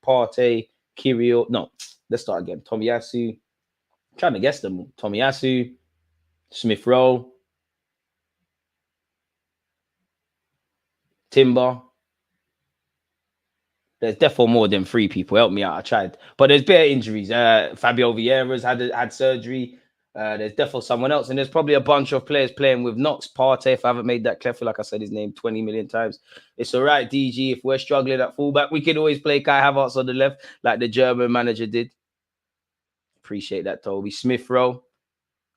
Partey, Kirill? No, let's start again. Tomiyasu. I'm trying to guess them all. Tomiyasu, Smith-Rowe, Timber. There's definitely more than 3 people. Help me out. I tried. But there's bare injuries. Fabio Vieira's had surgery. There's definitely someone else. And there's probably a bunch of players playing with Knox. Partey, if I haven't made that clear, like I said his name 20 million times. It's all right, DG. If we're struggling at fullback, we can always play Kai Havertz on the left, like the German manager did. Appreciate that, Toby. Smith-Rowe.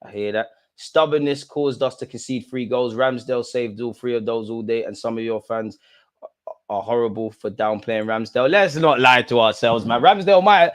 I hear that. Stubbornness caused us to concede 3 goals. Ramsdale saved all 3 of those all day, and some of your fans are horrible for downplaying Ramsdale. Let's not lie to ourselves, man. Ramsdale might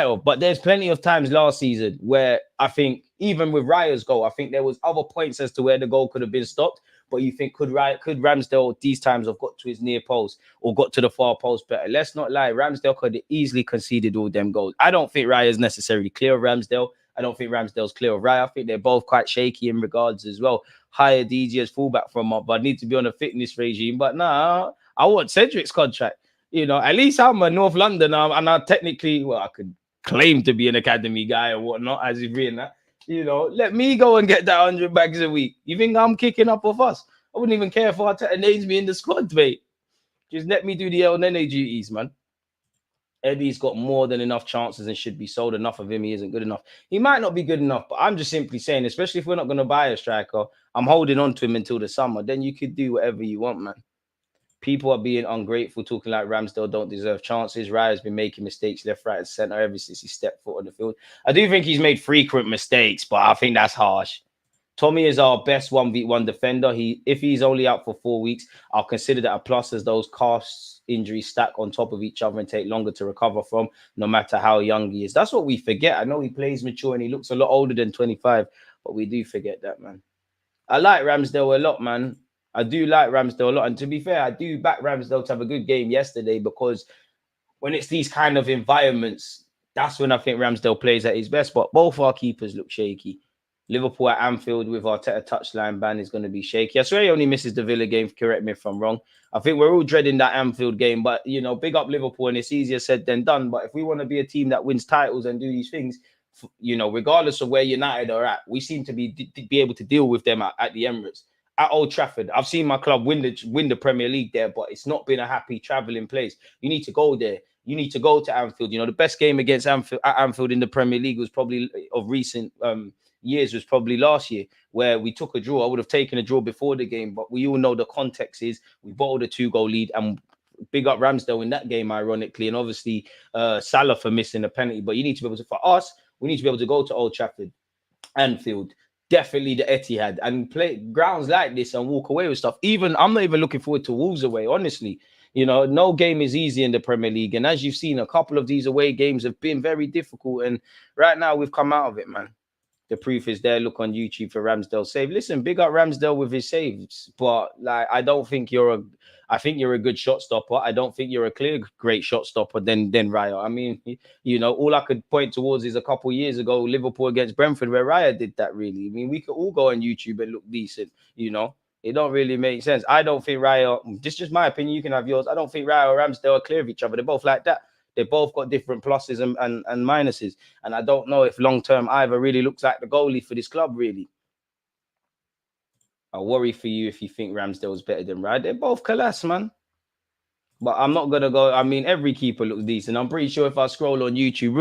have, but there's plenty of times last season where I think, even with Raya's goal, I think there was other points as to where the goal could have been stopped. But you think, could Ramsdale these times have got to his near post or got to the far post better? Let's not lie. Ramsdale could have easily conceded all them goals. I don't think Raya is necessarily clear of Ramsdale. I don't think Ramsdale's clear of Raya. I think they're both quite shaky in regards as well. Hire DG as fullback from up, but I need to be on a fitness regime. But nah, I want Cedric's contract. At least I'm a North London, and I technically, I could claim to be an academy guy or whatnot, as you've written that. Let me go and get that 100 bags a week. You think I'm kicking up off us? I wouldn't even care if Arteta names me in the squad, mate. Just let me do the El Nene duties, man. Eddie's got more than enough chances and should be sold. Enough of him. He isn't good enough. He might not be good enough, but I'm just simply saying, especially if we're not going to buy a striker, I'm holding on to him until the summer. Then you could do whatever you want, man. People are being ungrateful, talking like Ramsdale don't deserve chances. Raya's been making mistakes left, right, and centre ever since he stepped foot on the field. I do think he's made frequent mistakes, but I think that's harsh. Tommy is our best 1v1 defender. If he's only out for 4 weeks, I'll consider that a plus, as those calf injuries stack on top of each other and take longer to recover from, no matter how young he is. That's what we forget. I know he plays mature and he looks a lot older than 25, but we do forget that, man. I like Ramsdale a lot, man. I do like Ramsdale a lot. And to be fair, I do back Ramsdale to have a good game yesterday, because when it's these kind of environments, that's when I think Ramsdale plays at his best. But both our keepers look shaky. Liverpool at Anfield with our touchline ban is going to be shaky. I swear he only misses the Villa game. Correct me if I'm wrong. I think we're all dreading that Anfield game, but you know, big up Liverpool, and it's easier said than done. But if we want to be a team that wins titles and do these things, you know, regardless of where United are at, we seem to be able to deal with them at the Emirates. At Old Trafford, I've seen my club win the Premier League there, but it's not been a happy travelling place. You need to go there. You need to go to Anfield. You know, the best game against Anfield in the Premier League was probably of recent years was probably last year, where we took a draw. I would have taken a draw before the game, but we all know the context is we bottled a 2-goal lead, and big up Ramsdale in that game, ironically, and obviously Salah for missing a penalty. But you need to be able to, for us, we need to be able to go to Old Trafford, Anfield, definitely the Etihad, and play grounds like this and walk away with stuff. Even I'm not even looking forward to Wolves away, honestly. You know, no game is easy in the Premier League, and as you've seen, a couple of these away games have been very difficult, and right now we've come out of it, man. The proof is there. Look on YouTube for Ramsdale save. Listen, big up Ramsdale with his saves, but like, I think you're a good shot stopper. I don't think you're a clear great shot stopper than Raya. I mean, you know, all I could point towards is a couple of years ago, Liverpool against Brentford, where Raya did that really. I mean, we could all go on YouTube and look decent, you know. It don't really make sense. I don't think Raya, this is just my opinion, you can have yours. I don't think Raya or Ramsdale are clear of each other. They're both like that. They both got different pluses and minuses. And I don't know if long-term either really looks like the goalie for this club, really. I worry for you if you think Ramsdale's better than Raya. They're both class, man. But I'm not going to go. I mean, every keeper looks decent. I'm pretty sure if I scroll on YouTube,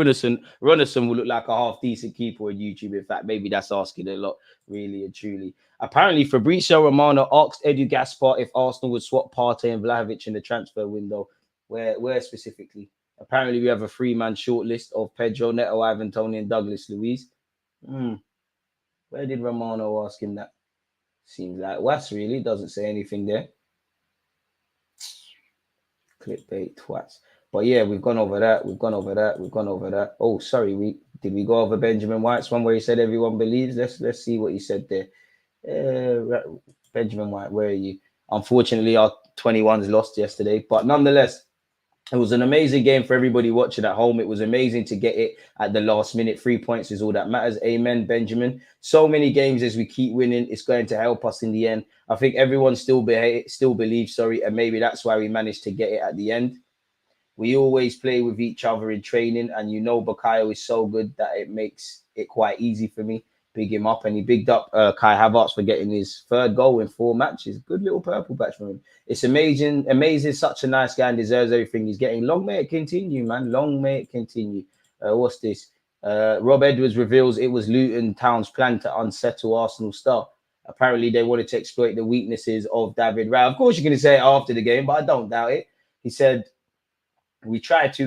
Runnison will look like a half-decent keeper on YouTube. In fact, maybe that's asking a lot, really and truly. Apparently, Fabrizio Romano asked Edu Gaspar if Arsenal would swap Partey and Vlahovic in the transfer window. Where specifically? Apparently, we have a 3-man shortlist of Pedro, Neto, Ivan Toney, and Douglas Luiz. Where did Romano ask him that? Seems like West really doesn't say anything there. Clickbait twats. But yeah, we've gone over that. Oh, sorry, did we go over Benjamin White's one where he said everyone believes? Let's see what he said there. Benjamin White, where are you? Unfortunately, our 21s lost yesterday, but nonetheless, it was an amazing game for everybody watching at home. It was amazing to get it at the last minute. 3 points is all that matters. Amen, Benjamin. So many games as we keep winning, it's going to help us in the end. I think everyone still believes, and maybe that's why we managed to get it at the end. We always play with each other in training, and you know Bukayo is so good that it makes it quite easy for me. Big him up, and he bigged up Kai Havertz for getting his 3rd goal in 4 matches. Good little purple patch for him. It's amazing. Such a nice guy and deserves everything he's getting. Long may it continue, man. Long may it continue. What's this? Rob Edwards reveals it was Luton Town's plan to unsettle Arsenal star. Apparently, they wanted to exploit the weaknesses of David Raya. Of course, you're going to say it after the game, but I don't doubt it. He said, we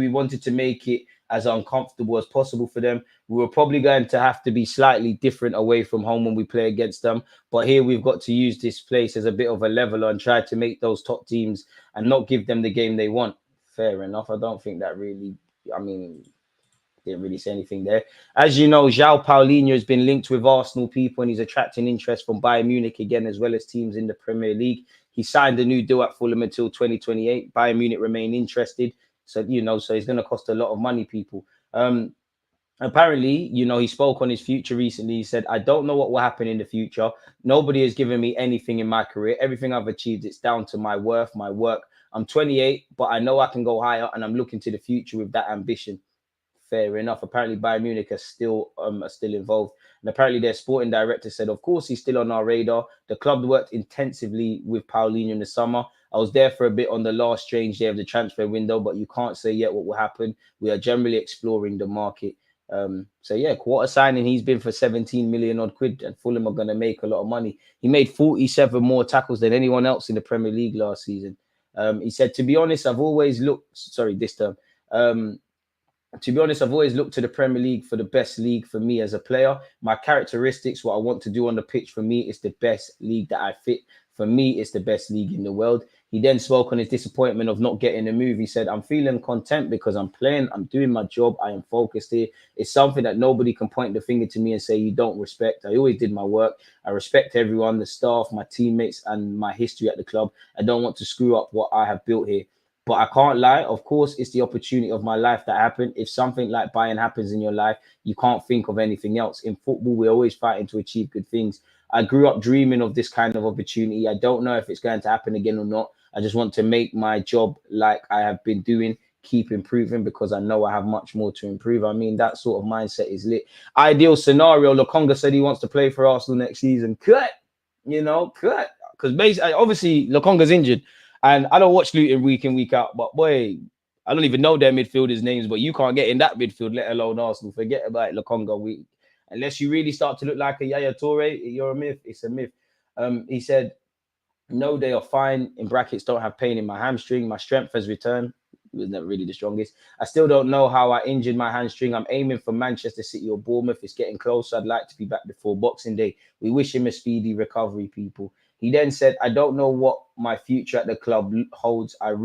wanted to make it as uncomfortable as possible for them. We were probably going to have to be slightly different away from home when we play against them. But here we've got to use this place as a bit of a leveler and try to make those top teams and not give them the game they want. Fair enough. I don't think that really, didn't really say anything there. As you know, João Paulinho has been linked with Arsenal people and he's attracting interest from Bayern Munich again, as well as teams in the Premier League. He signed a new deal at Fulham until 2028. Bayern Munich remain interested. So, so it's going to cost a lot of money, people. Apparently, he spoke on his future recently. He said, I don't know what will happen in the future. Nobody has given me anything in my career. Everything I've achieved, it's down to my worth, my work. I'm 28, but I know I can go higher and I'm looking to the future with that ambition. Fair enough. Apparently, Bayern Munich are still involved. And apparently their sporting director said, of course, he's still on our radar. The club worked intensively with Paulinho in the summer. I was there for a bit on the last strange day of the transfer window, but you can't say yet what will happen. We are generally exploring the market. Quarter signing, he's been for 17 million odd quid, and Fulham are going to make a lot of money. He made 47 more tackles than anyone else in the Premier League last season. He said, to be honest, I've always looked, this term, to be honest, I've always looked to the Premier League for the best league for me as a player. My characteristics, what I want to do on the pitch, for me, is the best league that I fit. For me, it's the best league in the world. He then spoke on his disappointment of not getting a move. He said, I'm feeling content because I'm playing, I'm doing my job, I am focused here. It's something that nobody can point the finger to me and say you don't respect. I always did my work. I respect everyone, the staff, my teammates, and my history at the club. I don't want to screw up what I have built here. But I can't lie. Of course, it's the opportunity of my life that happened. If something like Bayern happens in your life, you can't think of anything else. In football, we're always fighting to achieve good things. I grew up dreaming of this kind of opportunity. I don't know if it's going to happen again or not. I just want to make my job like I have been doing, keep improving, because I know I have much more to improve. I mean, that sort of mindset is lit. Ideal scenario, Lokonga said he wants to play for Arsenal next season. Cut. Because basically, obviously, Lokonga's injured. And I don't watch Luton week in, week out. But boy, I don't even know their midfielders' names. But you can't get in that midfield, let alone Arsenal. Forget about Lokonga week. Unless you really start to look like a Yaya Toure, you're a myth. It's a myth. He said, no, they are fine. In brackets, don't have pain in my hamstring. My strength has returned. It was never really the strongest. I still don't know how I injured my hamstring. I'm aiming for Manchester City or Bournemouth. It's getting closer. I'd like to be back before Boxing Day. We wish him a speedy recovery, people. He then said, I don't know what my future at the club holds. I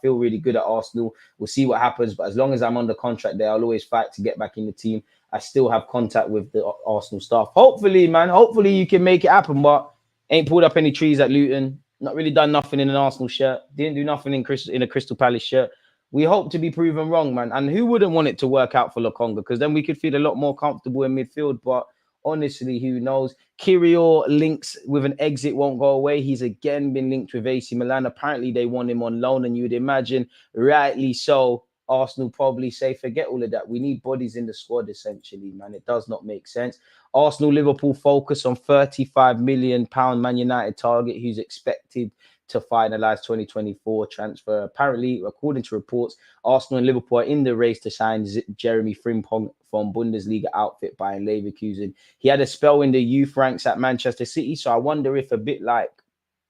feel really good at Arsenal. We'll see what happens. But as long as I'm under contract there, I'll always fight to get back in the team. I still have contact with the Arsenal staff. Hopefully, man, hopefully you can make it happen. But ain't pulled up any trees at Luton. Not really done nothing in an Arsenal shirt. Didn't do nothing in a Crystal Palace shirt. We hope to be proven wrong, man. And who wouldn't want it to work out for Lokonga? Because then we could feel a lot more comfortable in midfield. But honestly, who knows? Kirill links with an exit won't go away. He's again been linked with AC Milan. Apparently, they want him on loan. And you'd imagine, rightly so, Arsenal probably say, forget all of that. We need bodies in the squad, essentially, man. It does not make sense. Arsenal, Liverpool focus on £35 million Man United target, who's expected to finalise 2024 transfer. Apparently, according to reports, Arsenal and Liverpool are in the race to sign Jeremy Frimpong from Bundesliga outfit Bayern Leverkusen. He had a spell in the youth ranks at Manchester City, so I wonder if a bit like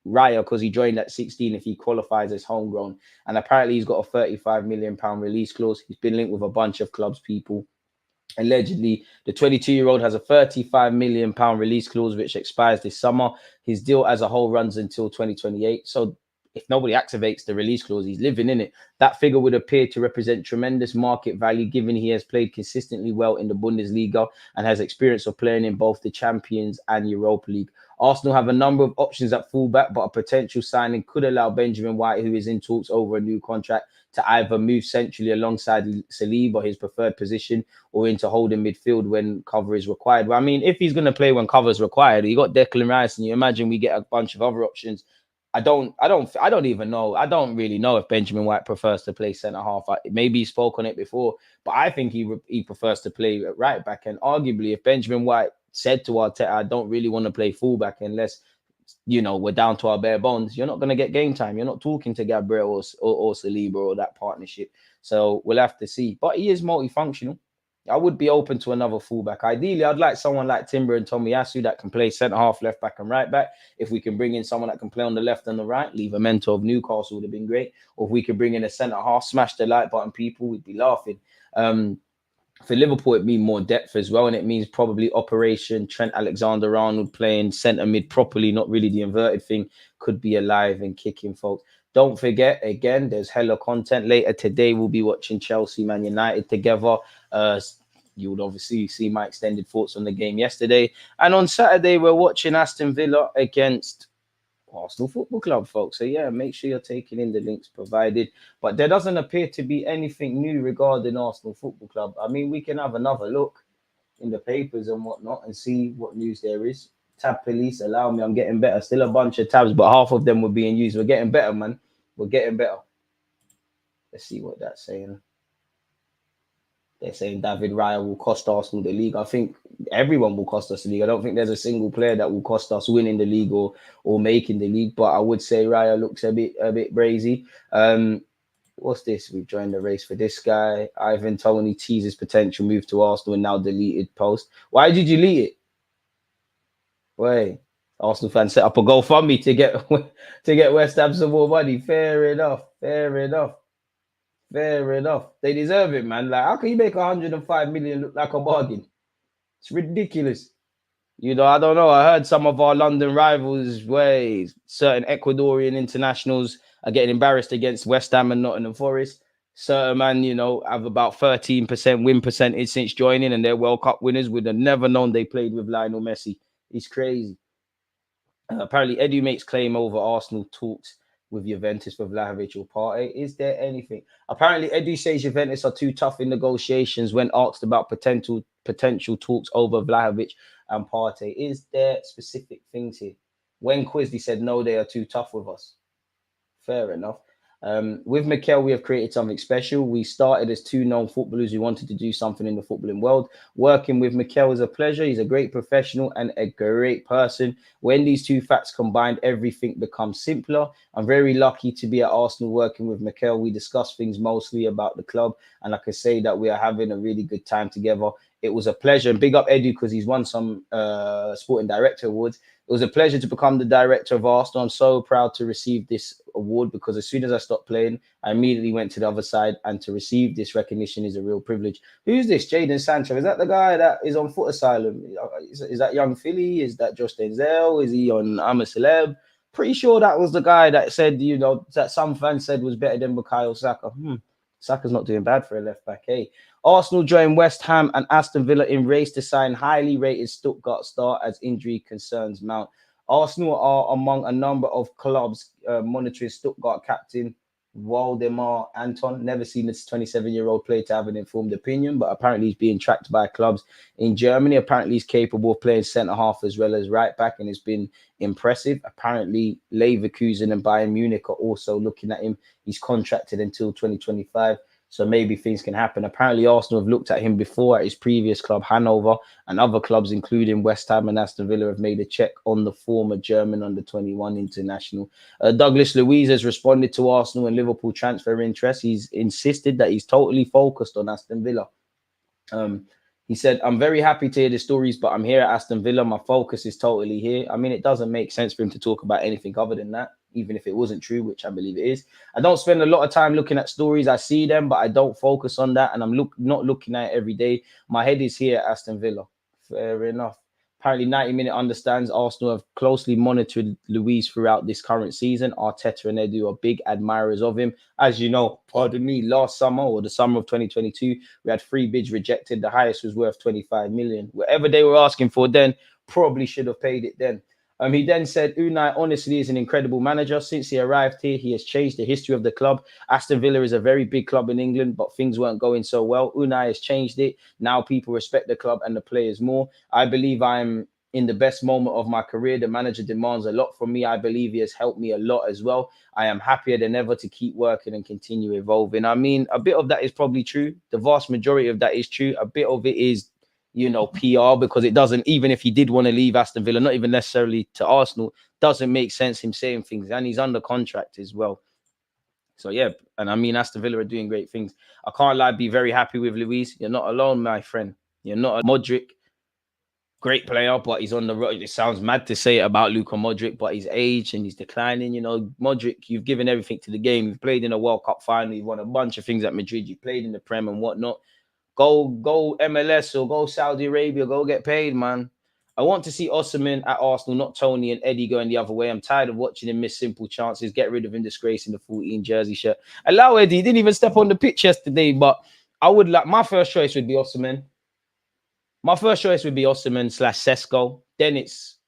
Raya, because he joined at 16, if he qualifies as homegrown. And apparently he's got a £35 million release clause. He's been linked with a bunch of clubs, people. Allegedly, the 22-year-old has a £35 million release clause, which expires this summer. His deal as a whole runs until 2028. So if nobody activates the release clause, he's living in it. That figure would appear to represent tremendous market value, given he has played consistently well in the Bundesliga and has experience of playing in both the Champions and Europa League. Arsenal have a number of options at fullback, but a potential signing could allow Benjamin White, who is in talks over a new contract, to either move centrally alongside Saliba, his preferred position, or into holding midfield when cover is required. Well, I mean, if he's going to play when cover is required, you got Declan Rice, and you imagine we get a bunch of other options. I don't even know. I don't really know if Benjamin White prefers to play centre half. Maybe he spoke on it before, but I think he prefers to play at right back. And arguably, if Benjamin White said to Arteta, I don't really want to play fullback unless, we're down to our bare bones, you're not going to get game time. You're not talking to Gabriel or Saliba or that partnership. So we'll have to see. But he is multifunctional. I would be open to another fullback. Ideally, I'd like someone like Timber and Tomiyasu that can play centre half, left back, and right back. If we can bring in someone that can play on the left and the right, leave a mentor of Newcastle would have been great. Or if we could bring in a centre half, smash the like button, people, we'd be laughing. For Liverpool, it means more depth as well, and it means probably Operation Trent Alexander-Arnold playing centre mid properly, not really the inverted thing, could be alive and kicking, folks. Don't forget, again, there's hella content. Later today, we'll be watching Chelsea Man United together. You would obviously see my extended thoughts on the game yesterday. And on Saturday, we're watching Aston Villa against Arsenal Football Club, folks. So yeah, make sure you're taking in the links provided. But there doesn't appear to be anything new regarding Arsenal Football Club. I mean, we can have another look in the papers and whatnot and see what news there is. Tab police, allow me, I'm getting better. Still a bunch of tabs, but half of them were being used. We're getting better, man. We're getting better. Let's see what that's saying. They're saying David Raya will cost Arsenal the league. I think everyone will cost us the league. I don't think there's a single player that will cost us winning the league or making the league. But I would say Raya looks a bit brazy. What's this? We've joined the race for this guy. Ivan Toney teases potential move to Arsenal and now deleted post. Why did you delete it? Wait, Arsenal fans set up a GoFundMe to get West Ham some more money. Fair enough. Fair enough. They deserve it, man. Like, how can you make 105 million look like a bargain? It's ridiculous. You know, I don't know. I heard some of our London rivals, where certain Ecuadorian internationals are getting embarrassed against West Ham and Nottingham Forest. Certain man, you know, have about 13% win percentage since joining, and they're World Cup winners. Would have never known they played with Lionel Messi. It's crazy. Apparently, Edu makes claim over Arsenal talks with Juventus for Vlahovic or Partey. Is there anything? Apparently, Edu says Juventus are too tough in negotiations when asked about potential talks over Vlahovic and Partey. Is there specific things here? When quizzed, he said, no, they are too tough with us. Fair enough. With Mikel, we have created something special. We started as two known footballers who wanted to do something in the footballing world. Working with Mikel is a pleasure. He's a great professional and a great person. When these two facts combined, everything becomes simpler. I'm very lucky to be at Arsenal working with Mikel. We discuss things mostly about the club, and I can say that we are having a really good time together. It was a pleasure, and big up Edu because he's won some sporting director awards. It was a pleasure to become the director of Arsenal. I'm so proud to receive this award because as soon as I stopped playing, I immediately went to the other side, and to receive this recognition is a real privilege. Who's this? Jadon Sancho? Is that the guy that is on foot asylum? Is that young Philly? Is that Josh Denzel? Is he on I'm a Celeb? Pretty sure that was the guy that said, you know, that some fans said was better than Bukayo Saka. Saka's not doing bad for a left back, hey. Arsenal join West Ham and Aston Villa in race to sign highly rated Stuttgart star as injury concerns mount. Arsenal are among a number of clubs monitoring Stuttgart captain Waldemar Anton. Never seen this 27-year-old player to have an informed opinion, but apparently he's being tracked by clubs in Germany. Apparently he's capable of playing centre-half as well as right back, and it's been impressive. Apparently Leverkusen and Bayern Munich are also looking at him. He's contracted until 2025. So maybe things can happen. Apparently, Arsenal have looked at him before at his previous club, Hanover, and other clubs, including West Ham and Aston Villa, have made a check on the former German under-21 international. Douglas Luiz has responded to Arsenal and Liverpool transfer interest. He's insisted that he's totally focused on Aston Villa. He said, I'm very happy to hear the stories, but I'm here at Aston Villa. My focus is totally here. I mean, it doesn't make sense for him to talk about anything other than that, even if it wasn't true, which I believe it is. I don't spend a lot of time looking at stories. I see them, but I don't focus on that. And I'm not looking at it every day. My head is here at Aston Villa. Fair enough. Apparently, 90 Minute understands Arsenal have closely monitored Luiz throughout this current season. Arteta and Edu are big admirers of him. As you know, pardon me, last summer or the summer of 2022, we had 3 bids rejected. The highest was worth 25 million. Whatever they were asking for then, probably should have paid it then. He then said, Unai honestly is an incredible manager. Since he arrived here, he has changed the history of the club. Aston Villa is a very big club in England, but things weren't going so well. Unai has changed it. Now people respect the club and the players more. I believe I'm in the best moment of my career. The manager demands a lot from me. I believe he has helped me a lot as well. I am happier than ever to keep working and continue evolving. I mean, a bit of that is probably true. The vast majority of that is true. A bit of it is, you know, PR, because it doesn't, even if he did want to leave Aston Villa, not even necessarily to Arsenal, doesn't make sense him saying things, and he's under contract as well. So yeah, and I mean, Aston Villa are doing great things. I can't lie, be very happy with Luiz. You're not alone, my friend. You're not. Modric, great player, but he's on the road. It sounds mad to say it about Luka Modric, but his age and he's declining. You know, Modric, you've given everything to the game. You've played in a World Cup final. You've won a bunch of things at Madrid. You played in the Prem and whatnot. Go MLS or go Saudi Arabia. Go get paid, man. I want to see Osimhen at Arsenal, not Tony and Eddie going the other way. I'm tired of watching him miss simple chances. Get rid of him disgracing the 14 jersey shirt. Allow Eddie. He didn't even step on the pitch yesterday, but I would like, my first choice would be Osimhen. My first choice would be Osimhen / Sesko. Then it's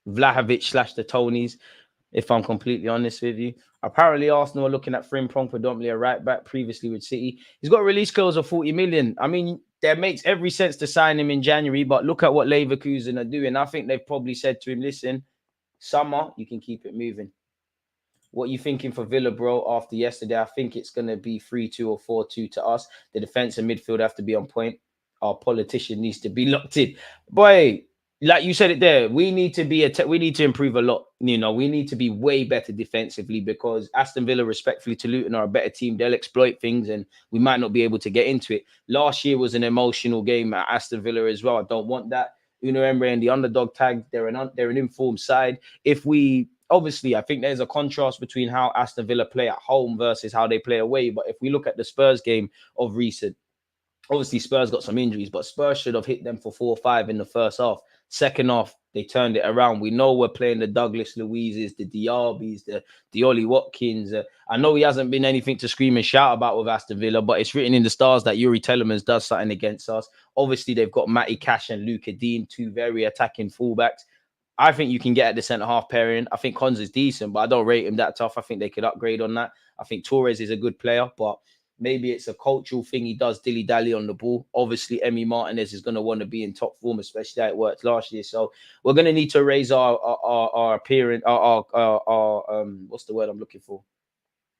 Vlahovic / the Tonys, if I'm completely honest with you. Apparently, Arsenal are looking at Frimpong, predominantly a right back, previously with City. He's got a release clause of 40 million. I mean, that makes every sense to sign him in January, but look at what Leverkusen are doing. I think they've probably said to him, listen, summer, you can keep it moving. What are you thinking for Villa, bro, after yesterday? I think it's going to be 3-2 or 4-2 to us. The defense and midfield have to be on point. Our politician needs to be locked in. Boy, like you said it there, we need to be we need to improve a lot. You know, we need to be way better defensively, because Aston Villa, respectfully to Luton, are a better team. They'll exploit things and we might not be able to get into it. Last year was an emotional game at Aston Villa as well. I don't want that. Unai Emery and the underdog tag, they're an informed side. If we obviously, I think there's a contrast between how Aston Villa play at home versus how they play away. But if we look at the Spurs game of recent, obviously Spurs got some injuries, but Spurs should have hit them for 4-5 in the first half. Second half, they turned it around. We know we're playing the Douglas Luizes, the Diabys, the Ollie Watkins. I know he hasn't been anything to scream and shout about with Aston Villa, but it's written in the stars that Yuri Telemans does something against us. Obviously, they've got Matty Cash and Luca Dean, two very attacking fullbacks. I think you can get at the centre-half pairing. I think Cons is decent, but I don't rate him that tough. I think they could upgrade on that. I think Torres is a good player, but maybe it's a cultural thing. He does dilly-dally on the ball. Obviously, Emi Martinez is going to want to be in top form, especially how it worked last year. So we're going to need to raise our appearance, what's the word I'm looking for?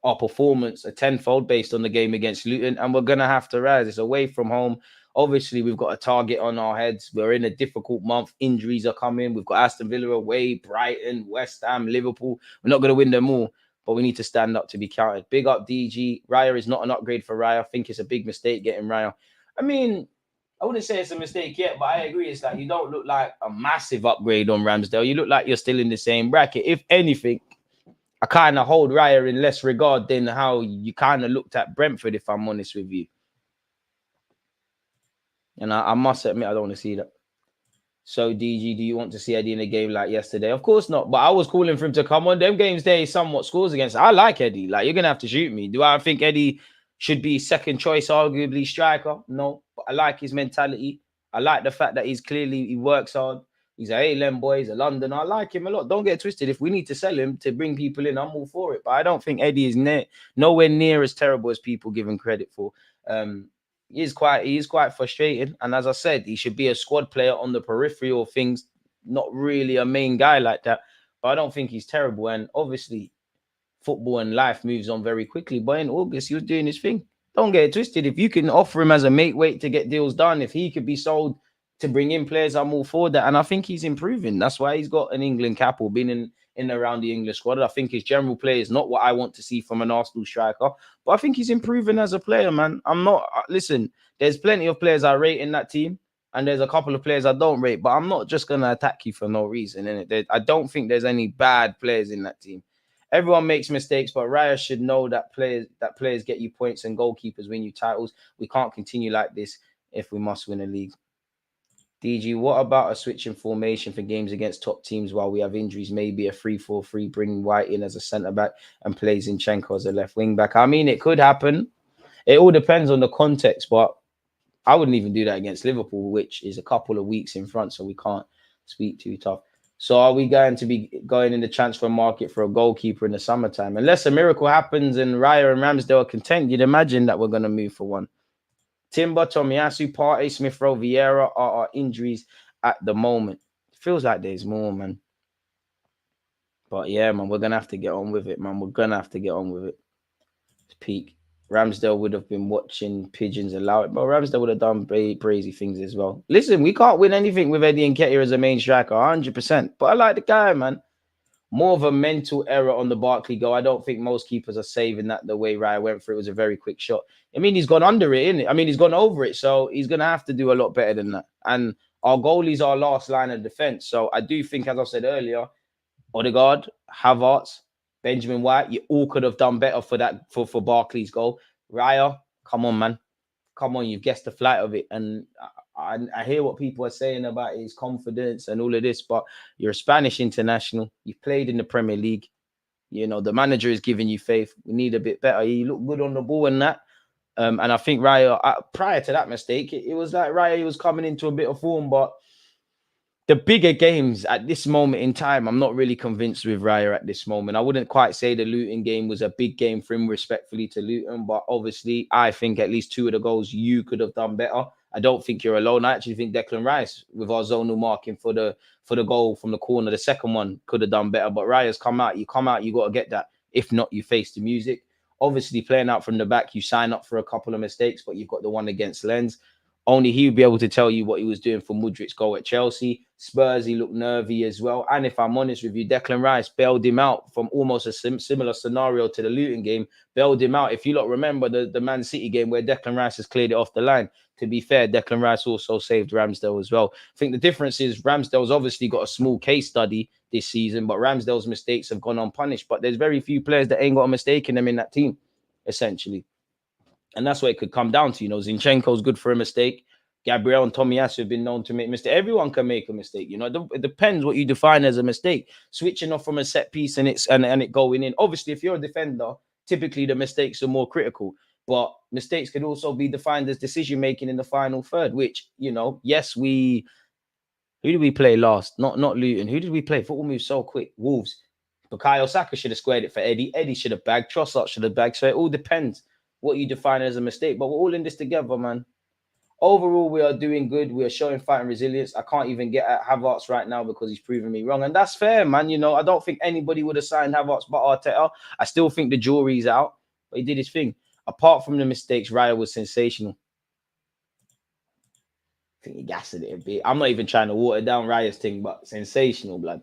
Our performance a tenfold based on the game against Luton, and we're going to have to rise. It's away from home. Obviously, we've got a target on our heads. We're in a difficult month. Injuries are coming. We've got Aston Villa away, Brighton, West Ham, Liverpool. We're not going to win them all, but we need to stand up to be counted. Big up DG. Raya is not an upgrade for Raya. I think it's a big mistake getting Raya. I mean, I wouldn't say it's a mistake yet, but I agree. It's like you don't look like a massive upgrade on Ramsdale. You look like you're still in the same bracket. If anything, I kind of hold Raya in less regard than how you kind of looked at Brentford, if I'm honest with you. And I must admit, I don't want to see that. So, DG, do you want to see Eddie in a game like yesterday? Of course not. But I was calling for him to come on. Them games there, he somewhat scores against. I like Eddie. Like, you're going to have to shoot me. Do I think Eddie should be second choice, arguably striker? No. But I like his mentality. I like the fact that he works hard. He's a A-Lem boy. He's a Londoner. I like him a lot. Don't get twisted. If we need to sell him to bring people in, I'm all for it. But I don't think Eddie is nowhere near as terrible as people give him credit for. He is quite frustrating. And as I said, he should be a squad player on the peripheral of things, not really a main guy like that. But I don't think he's terrible. And obviously, football and life moves on very quickly. But in August, he was doing his thing. Don't get it twisted. If you can offer him as a mate weight to get deals done, if he could be sold to bring in players, I'm all for that. And I think he's improving. That's why he's got an England cap or been in around the English squad. I think his general play is not what I want to see from an Arsenal striker, but I think he's improving as a player, man. Listen, there's plenty of players I rate in that team, and there's a couple of players I don't rate, but I'm not just going to attack you for no reason. I don't think there's any bad players in that team. Everyone makes mistakes, but Raya should know that players get you points and goalkeepers win you titles. We can't continue like this if we must win a league. DG, what about a switch in formation for games against top teams while we have injuries? Maybe a 3-4-3, bring White in as a centre-back and play Zinchenko as a left wing-back. I mean, it could happen. It all depends on the context, but I wouldn't even do that against Liverpool, which is a couple of weeks in front, so we can't speak too tough. So are we going to be going in the transfer market for a goalkeeper in the summertime? Unless a miracle happens and Raya and Ramsdale are content, you'd imagine that we're going to move for one. Timber, Tomiyasu, Partey, Smith Rowe, Vieira are our injuries at the moment. It feels like there's more, man. But yeah, man, we're going to have to get on with it, man. We're going to have to get on with it. It's peak. Ramsdale would have been watching pigeons allow it, but Ramsdale would have done crazy things as well. Listen, we can't win anything with Eddie Nketiah as a main striker, 100%. But I like the guy, man. More of a mental error on the Barkley goal. I don't think most keepers are saving that the way Raya went for it. It was a very quick shot. I mean, he's gone under it, isn't it? I mean, he's gone over it, so he's going to have to do a lot better than that. And our goalie's our last line of defense. So I do think, as I said earlier, Odegaard, Havertz, Benjamin White, you all could have done better for that for Barkley's goal. Raya, come on, man. Come on, you've guessed the flight of it. And I hear what people are saying about his confidence and all of this, but you're a Spanish international. You've played in the Premier League. You know, the manager is giving you faith. We need a bit better. He looked good on the ball and that. And I think Raya, prior to that mistake, it was like Raya was coming into a bit of form, but the bigger games at this moment in time, I'm not really convinced with Raya at this moment. I wouldn't quite say the Luton game was a big game for him, respectfully to Luton, but obviously I think at least two of the goals you could have done better. I don't think you're alone. I actually think Declan Rice, with our zonal marking for the goal from the corner, the second one could have done better. But Raya's come out, you got to get that. If not, you face the music. Obviously, playing out from the back, you sign up for a couple of mistakes, but you've got the one against Lens. Only he would be able to tell you what he was doing for Mudrik's goal at Chelsea. Spurs, he looked nervy as well. And if I'm honest with you, Declan Rice bailed him out from almost a similar scenario to the Luton game. Bailed him out. If you lot remember the Man City game where Declan Rice has cleared it off the line. To be fair, Declan Rice also saved Ramsdale as well. I think the difference is Ramsdale's obviously got a small case study this season, but Ramsdale's mistakes have gone unpunished. But there's very few players that ain't got a mistake in them in that team, essentially. And that's what it could come down to. You know, Zinchenko's good for a mistake. Gabriel and Tomiyasu have been known to make mistakes. Everyone can make a mistake. You know, it depends what you define as a mistake. Switching off from a set piece and it going in. Obviously, if you're a defender, typically the mistakes are more critical. But mistakes could also be defined as decision making in the final third. Which, you know, yes, who did we play last? Not Luton. Who did we play? Football moves so quick. Wolves. Bukayo Saka should have squared it for Eddie. Eddie should have bagged. Trossard should have bagged. So it all depends what you define as a mistake. But we're all in this together, man. Overall, we are doing good. We are showing fight and resilience. I can't even get at Havertz right now because he's proving me wrong. And that's fair, man. You know, I don't think anybody would have signed Havertz but Arteta. I still think the jury's out. But he did his thing. Apart from the mistakes, Raya was sensational. I think he gassed it a bit. I'm not even trying to water down Raya's thing, but sensational, blood.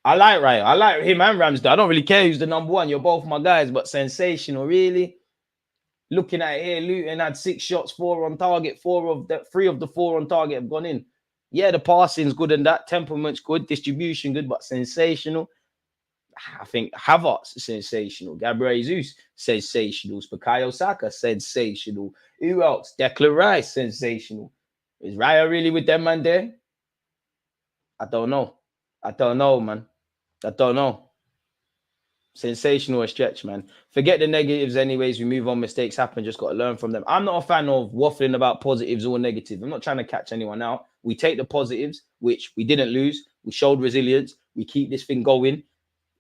I like Raya. I like him and Ramsdale. I don't really care who's the number one. You're both my guys, but sensational, really. Looking at it here, Luton had 6 shots, 4 on target. 3 of the 4 on target have gone in. Yeah, the passing's good and that. Temperament's good. Distribution good, but sensational. I think Havertz, sensational. Gabriel Jesus, sensational. Bukayo Saka, sensational. Who else? Declan Rice, sensational. Is Raya really with them man there? I don't know. I don't know, man. I don't know. Sensational a stretch, man. Forget the negatives anyways. We move on. Mistakes happen. Just got to learn from them. I'm not a fan of waffling about positives or negatives. I'm not trying to catch anyone out. We take the positives, which we didn't lose. We showed resilience. We keep this thing going.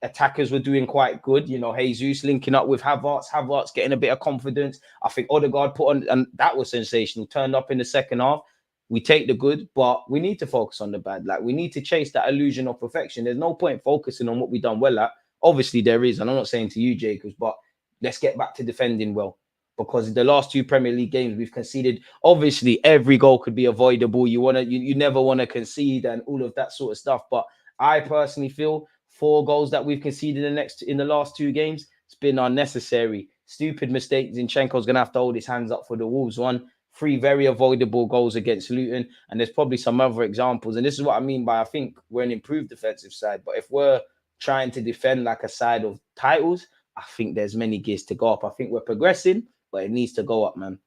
Attackers were doing quite good. You know, Jesus linking up with Havertz. Havertz getting a bit of confidence. I think Odegaard put on, and that was sensational. Turned up in the second half. We take the good, but we need to focus on the bad. Like, we need to chase that illusion of perfection. There's no point focusing on what we've done well at. Obviously, there is, and I'm not saying to you, Jacobs, but let's get back to defending well. Because in the last 2 Premier League games, we've conceded. Obviously, every goal could be avoidable. You never want to concede and all of that sort of stuff. But I personally feel 4 goals that we've conceded in the last 2 games, it's been unnecessary. Stupid mistakes. Zinchenko's going to have to hold his hands up for the Wolves one. 3 very avoidable goals against Luton. And there's probably some other examples. And this is what I mean by I think we're an improved defensive side. But if we're trying to defend like a side of titles, I think there's many gears to go up. I think we're progressing, but it needs to go up, man.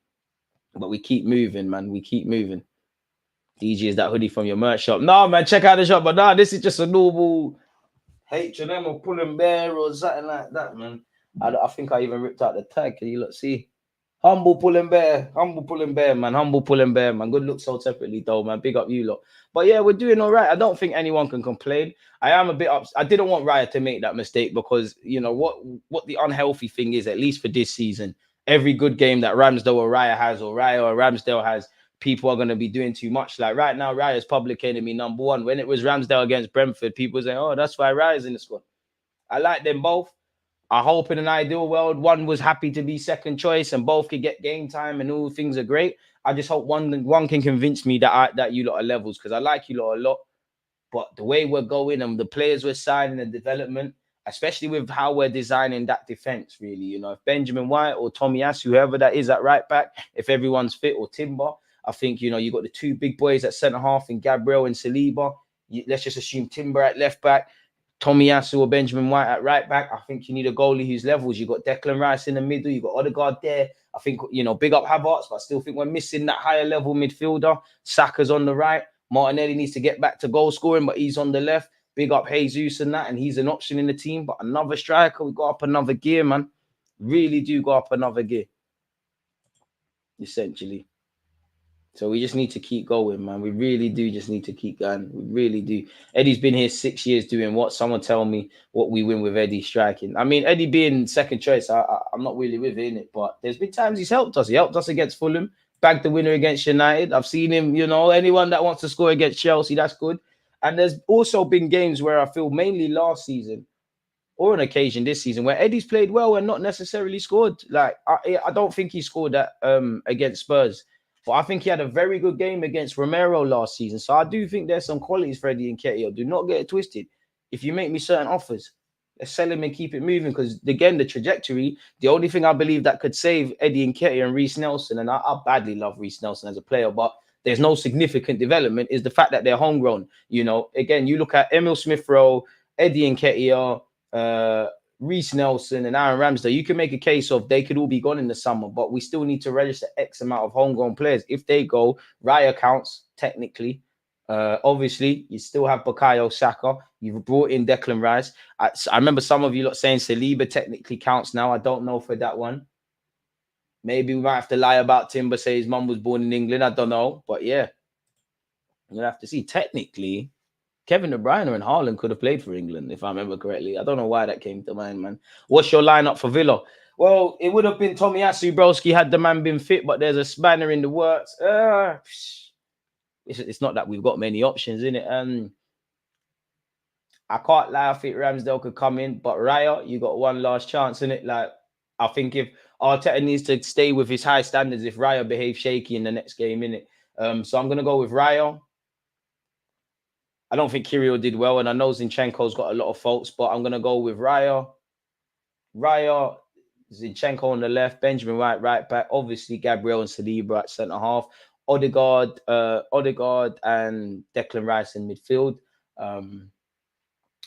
But we keep moving, man. We keep moving. DG, is that hoodie from your merch shop? No, man, check out the shop. But no, this is just a normal H&M or Pull and Bear or something like that, man. I think I even ripped out the tag. Can you look, see? Humble Pull and Bear, man. Humble Pull and Bear, man. Good luck sold separately, though, man. Big up you lot. But yeah, we're doing all right. I don't think anyone can complain. I am a bit upset. I didn't want Raya to make that mistake because, you know, what the unhealthy thing is, at least for this season, every good game that Ramsdale or Raya has, or Raya or Ramsdale has, people are going to be doing too much. Like right now, Raya's public enemy number 1. When it was Ramsdale against Brentford, people say, oh, that's why Raya's in the squad. I like them both. I hope in an ideal world, one was happy to be second choice and both could get game time and all things are great. I just hope one can convince me that you lot are levels, because I like you lot a lot. But the way we're going and the players we're signing and development, especially with how we're designing that defense, really, you know, if Benjamin White or Tomiyasu, whoever that is at right back, if everyone's fit, or Timber, I think, you know, you got the 2 big boys at centre half in Gabriel and Saliba. Let's just assume Timber at left back, Tomiyasu or Benjamin White at right back. I think you need a goalie whose levels. You got Declan Rice in the middle. You got Odegaard there. I think, you know, big up Havertz, but I still think we're missing that higher level midfielder. Saka's on the right. Martinelli needs to get back to goal scoring, but he's on the left. Big up Jesus and that, and he's an option in the team. But another striker, we go up another gear, man. Really do go up another gear, essentially. So we just need to keep going, man. We really do just need to keep going. We really do. Eddie's been here 6 years doing what? Someone tell me what we win with Eddie striking. I mean, Eddie being second choice, I'm not really with it, but there's been times he's helped us. He helped us against Fulham, bagged the winner against United. I've seen him, you know, anyone that wants to score against Chelsea, that's good. And there's also been games where I feel mainly last season or an occasion this season where Eddie's played well and not necessarily scored. Like, I don't think he scored that against Spurs. But I think he had a very good game against Romero last season. So I do think there's some qualities for Eddie Nketiah. Do not get it twisted. If you make me certain offers, let's sell him and keep it moving. Because, again, the trajectory, the only thing I believe that could save Eddie Nketiah and Reece Nelson, and I badly love Reece Nelson as a player, but there's no significant development is the fact that they're homegrown. You know, again, you look at Emil Smith-Rowe, Eddie Nketiah, Reece Nelson and Aaron Ramsdale. You can make a case of they could all be gone in the summer, but we still need to register X amount of homegrown players. If they go, Raya counts technically. Obviously, you still have Bukayo Saka. You've brought in Declan Rice. I remember some of you lot saying Saliba technically counts now. I don't know for that one. Maybe we might have to lie about Timber, say his mum was born in England. I don't know. But yeah, you'll have to see. Technically, Kevin De Bruyne and Haaland could have played for England, if I remember correctly. I don't know why that came to mind, man. What's your lineup for Villa? Well, it would have been Tomiyasu Broski had the man been fit, but there's a spanner in the works. It's not that we've got many options in it. I can't lie. I think Ramsdale could come in, but Raya, you got one last chance in it. Like, I think if Arteta needs to stay with his high standards, if Raya behaves shaky in the next game, in it. So I'm gonna go with Raya. I don't think Kirill did well, and I know Zinchenko's got a lot of faults, but I'm gonna go with Raya. Raya, Zinchenko on the left, Benjamin White right back, obviously Gabriel and Saliba at centre half, Odegaard and Declan Rice in midfield.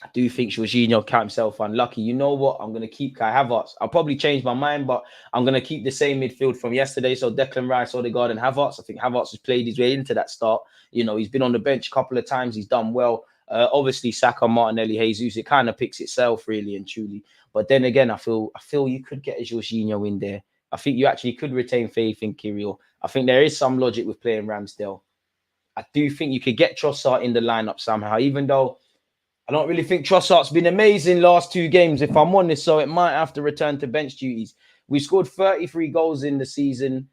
I do think Jorginho count himself unlucky. You know what? I'm going to keep Kai Havertz. I'll probably change my mind, but I'm going to keep the same midfield from yesterday. So Declan Rice, Odegaard and Havertz. I think Havertz has played his way into that start. You know, he's been on the bench a couple of times. He's done well. Obviously, Saka, Martinelli, Jesus, it kind of picks itself really and truly. But then again, I feel you could get a Jorginho in there. I think you actually could retain faith in Kirill. I think there is some logic with playing Ramsdale. I do think you could get Trossard in the lineup somehow, even though I don't really think Trossard's been amazing last 2 games, if I'm honest, so it might have to return to bench duties. We scored 33 goals in the season.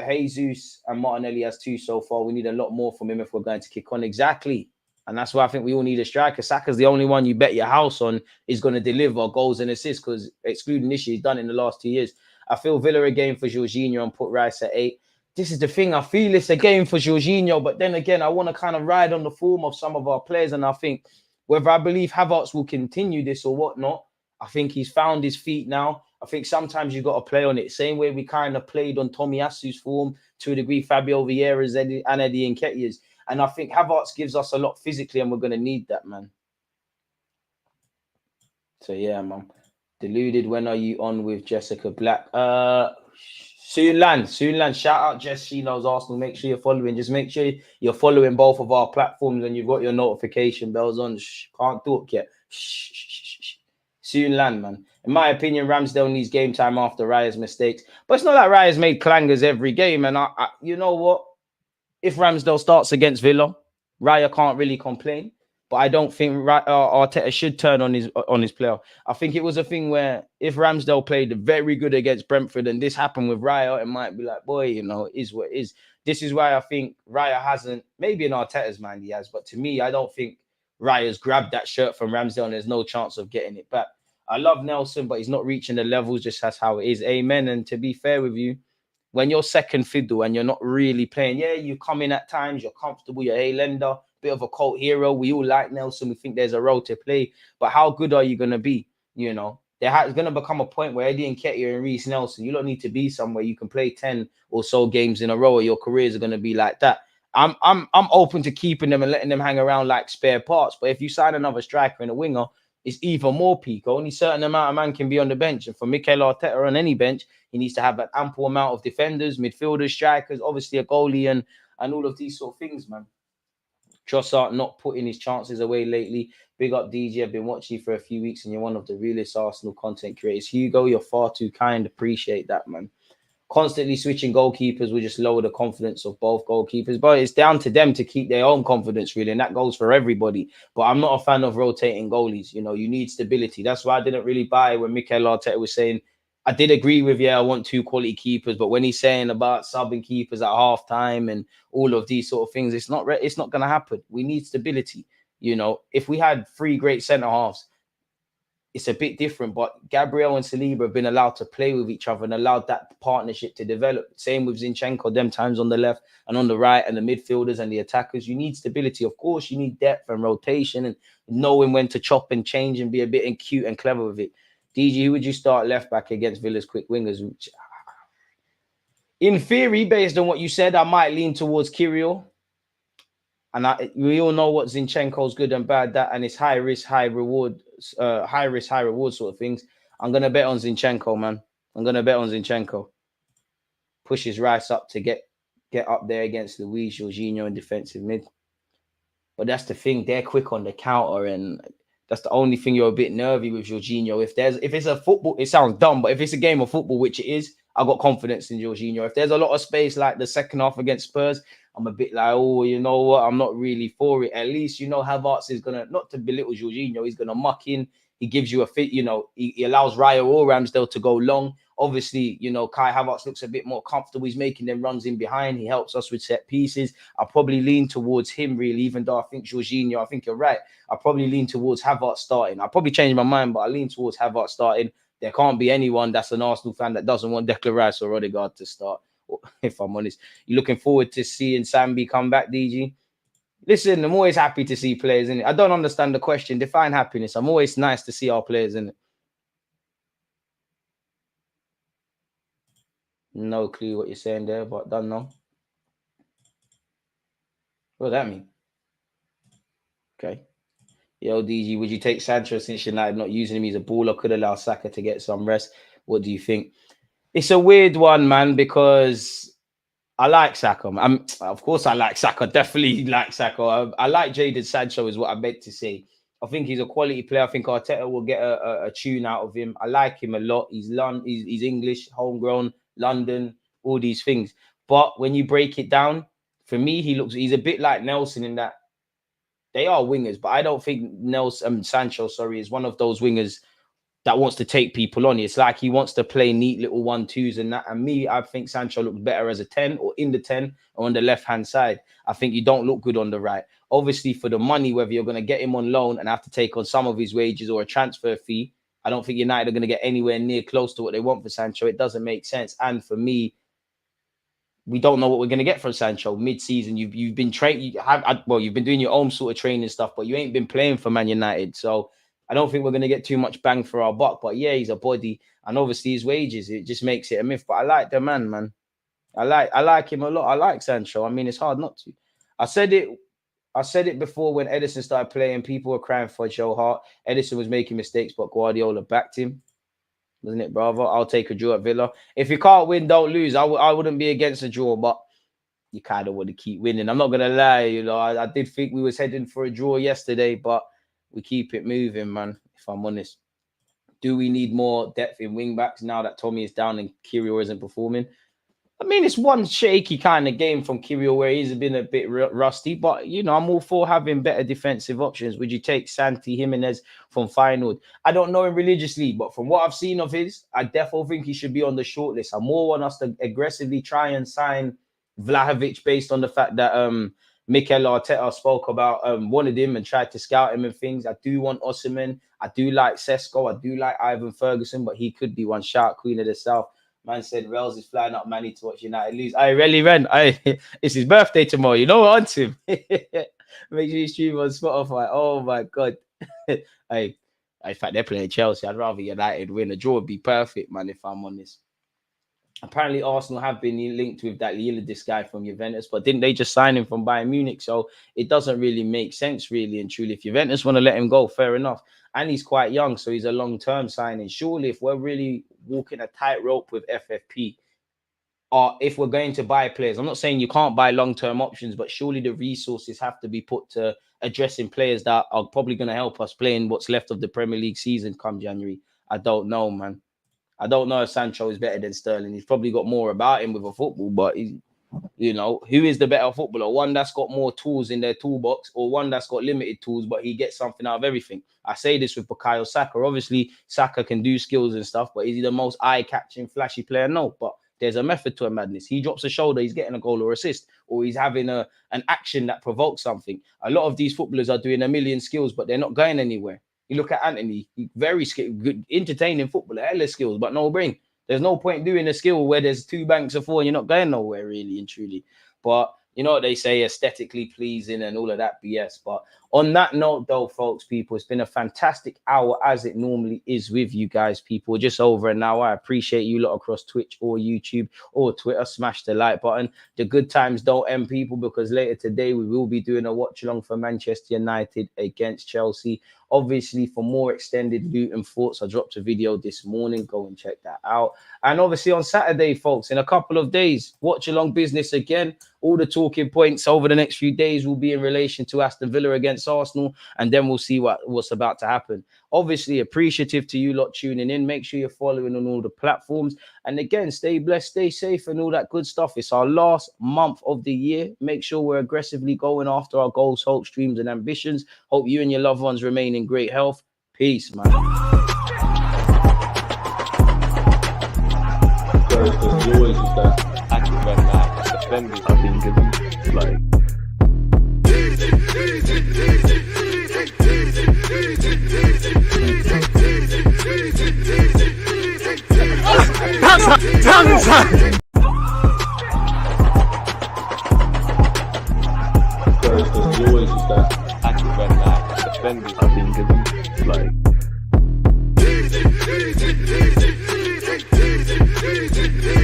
Jesus and Martinelli has 2 so far. We need a lot more from him if we're going to kick on. Exactly. And that's why I think we all need a striker. Saka's the only one you bet your house on is going to deliver goals and assists, because excluding this year, he's done it in the last 2 years. I feel Villa a game for Jorginho and put Rice at 8. This is the thing. I feel it's a game for Jorginho, but then again, I want to kind of ride on the form of some of our players, and I think whether I believe Havertz will continue this or whatnot, I think he's found his feet now. I think sometimes you've got to play on it. Same way we kind of played on Tomiyasu's form to a degree, Fabio Vieira's and Eddie Nketiah's. And I think Havertz gives us a lot physically, and we're going to need that, man. So, yeah, man. Deluded, when are you on with Jessica Black? Soon land. Shout out Jess. She knows Arsenal. Make sure you're following. Just make sure you're following both of our platforms and you've got your notification bells on. Can't talk yet. Soon land, man. In my opinion, Ramsdale needs game time after Raya's mistakes. But it's not like Raya's made clangers every game. And I you know what? If Ramsdale starts against Villa, Raya can't really complain. But I don't think Arteta should turn on his player. I think it was a thing where if Ramsdale played very good against Brentford and this happened with Raya, it might be like, boy, you know, it is what it is. This is why I think Raya hasn't, maybe in Arteta's mind he has, but to me, I don't think Raya's grabbed that shirt from Ramsdale and there's no chance of getting it back. I love Nelson, but he's not reaching the levels, just that's how it is. Amen. And to be fair with you, when you're second fiddle and you're not really playing, yeah, you come in at times, you're comfortable, you're A-lender, bit of a cult hero. We all like Nelson. We think there's a role to play. But how good are you going to be? You know, there's going to become a point where Eddie Nketiah and Reece Nelson, you don't need to be somewhere you can play 10 or so games in a row, or your careers are going to be like that. I'm open to keeping them and letting them hang around like spare parts. But if you sign another striker and a winger, it's even more peak. Only a certain amount of man can be on the bench. And for Mikel Arteta on any bench, he needs to have an ample amount of defenders, midfielders, strikers, obviously a goalie and all of these sort of things, man. Trossard not putting his chances away lately. Big up, DJ. I've been watching you for a few weeks and you're one of the realest Arsenal content creators. Hugo, you're far too kind. Appreciate that, man. Constantly switching goalkeepers will just lower the confidence of both goalkeepers. But it's down to them to keep their own confidence, really. And that goes for everybody. But I'm not a fan of rotating goalies. You know, you need stability. That's why I didn't really buy when Mikel Arteta was saying, I did agree with, I want 2 quality keepers. But when he's saying about subbing keepers at halftime and all of these sort of things, it's not going to happen. We need stability. You know, if we had 3 great centre halves, it's a bit different. But Gabriel and Saliba have been allowed to play with each other and allowed that partnership to develop. Same with Zinchenko, them times on the left and on the right, and the midfielders and the attackers. You need stability. Of course, you need depth and rotation and knowing when to chop and change and be a bit cute and clever with it. DG, who would you start left back against Villa's quick wingers? In theory, based on what you said, I might lean towards Kirill. And we all know what Zinchenko's good and bad, that, and it's high risk, high reward, high risk, high reward sort of things. I'm gonna bet on Zinchenko, man. I'm gonna bet on Zinchenko. Pushes Rice up to get up there against Luis, Jorginho in defensive mid. But that's the thing, they're quick on the counter, and that's the only thing you're a bit nervy with Jorginho. If it's a football, it sounds dumb, but if it's a game of football, which it is, I got confidence in Jorginho. If there's a lot of space like the second half against Spurs, I'm a bit like, oh, you know what? I'm not really for it. At least, you know, Havertz is going to, not to belittle Jorginho, he's going to muck in. He gives you a fit, you know, he allows Raya or Ramsdale to go long. Obviously, you know, Kai Havertz looks a bit more comfortable. He's making them runs in behind. He helps us with set pieces. I'll probably lean towards him, really, even though I think Jorginho, I think you're right. I'll probably lean towards Havertz starting. I'll probably change my mind, but I lean towards Havertz starting. There can't be anyone that's an Arsenal fan that doesn't want Declan Rice or Odegaard to start, if I'm honest. You're looking forward to seeing Sambi come back, DG? Listen, I'm always happy to see players in it. I don't understand the question. Define happiness. I'm always nice to see our players in it. No clue what you're saying there, but don't know. What does that mean? Okay. Yo, DG, would you take Sancho since United not using him? He's a baller, could allow Saka to get some rest. What do you think? It's a weird one, man, because I like Saka. Of course, I like Saka. Definitely like Saka. I like Jadon Sancho, is what I meant to say. I think he's a quality player. I think Arteta will get a tune out of him. I like him a lot. He's English, homegrown, London, all these things. But when you break it down, for me, he's a bit like Nelson in that they are wingers, but I don't think Sancho, is one of those wingers that wants to take people on. It's like he wants to play neat little 1-2s and that. And me, I think Sancho looks better as a 10 or in the 10 or on the left-hand side. I think you don't look good on the right. Obviously, for the money, whether you're going to get him on loan and have to take on some of his wages or a transfer fee, I don't think United are going to get anywhere near close to what they want for Sancho. It doesn't make sense. And for me, we don't know what we're going to get from Sancho mid-season. You've been training, you've been doing your own sort of training stuff, but you ain't been playing for Man United. So I don't think we're going to get too much bang for our buck. But yeah, he's a body, and obviously his wages, it just makes it a myth. But I like the man. I like him a lot. I like Sancho. I mean, it's hard not to. I said it before when Edison started playing. People were crying for Joe Hart. Edison was making mistakes, but Guardiola backed him. Doesn't it, brother? I'll take a draw at Villa. If you can't win, don't lose. I wouldn't be against a draw, but you kind of want to keep winning. I'm not going to lie. You know, I did think we was heading for a draw yesterday, but we keep it moving, man, if I'm honest. Do we need more depth in wing-backs now that Tommy is down and Kirill isn't performing? I mean, it's one shaky kind of game from Kirill where he's been a bit rusty, but, you know, I'm all for having better defensive options. Would you take Santi Jimenez from Feyenoord? I don't know him religiously, but from what I've seen of his, I definitely think he should be on the shortlist. I more want us to aggressively try and sign Vlahovic based on the fact that Mikel Arteta spoke about wanted him and tried to scout him and things. I do want Osimhen. I do like Sesko. I do like Ivan Ferguson, but he could be one. Shout Queen of the South. Man said Rails is flying up Manny to watch United lose. I really ran. It's his birthday tomorrow. You know what? On to him. Make sure you stream on Spotify. Oh my god. In fact, they're playing Chelsea. I'd rather United win. A draw would be perfect, man, if I'm honest. Apparently, Arsenal have been linked with that Lillard guy from Juventus, but didn't they just sign him from Bayern Munich? So it doesn't really make sense, really and truly. If Juventus want to let him go, fair enough. And he's quite young, so he's a long-term signing. Surely, if we're really walking a tightrope with FFP, or if we're going to buy players, I'm not saying you can't buy long-term options, but surely the resources have to be put to addressing players that are probably going to help us play in what's left of the Premier League season come January. I don't know, man. I don't know if Sancho is better than Sterling. He's probably got more about him with a football, but you know, who is the better footballer? One that's got more tools in their toolbox, or one that's got limited tools, but he gets something out of everything. I say this with Bukayo Saka. Obviously, Saka can do skills and stuff, but is he the most eye-catching, flashy player? No, but there's a method to a madness. He drops a shoulder, he's getting a goal or assist, or he's having an action that provokes something. A lot of these footballers are doing a million skills, but they're not going anywhere. You look at Anthony, very good, entertaining footballer, hella skills, but no brain. There's no point doing a skill where there's 2 banks of 4 and you're not going nowhere, really and truly. But you know what they say, aesthetically pleasing and all of that BS. But on that note, though, folks, people, it's been a fantastic hour as it normally is with you guys, people. Just over an hour. I appreciate you lot across Twitch or YouTube or Twitter. Smash the like button. The good times don't end, people, because later today we will be doing a watch along for Manchester United against Chelsea. Obviously, for more extended Luton thoughts, I dropped a video this morning. Go and check that out. And obviously on Saturday, folks, in a couple of days, watch along business again. All the talking points over the next few days will be in relation to Aston Villa against Arsenal, and then we'll see what's about to happen. Obviously, appreciative to you lot tuning in. Make sure you're following on all the platforms. And again, stay blessed, stay safe, and all that good stuff. It's our last month of the year. Make sure we're aggressively going after our goals, hopes, dreams, and ambitions. Hope you and your loved ones remain in great health. Peace, man. There's always just that active red flag defending. I think it's like. There's always just that active red flag defending. I think it's like. Easy, easy, easy, easy, easy, easy, easy.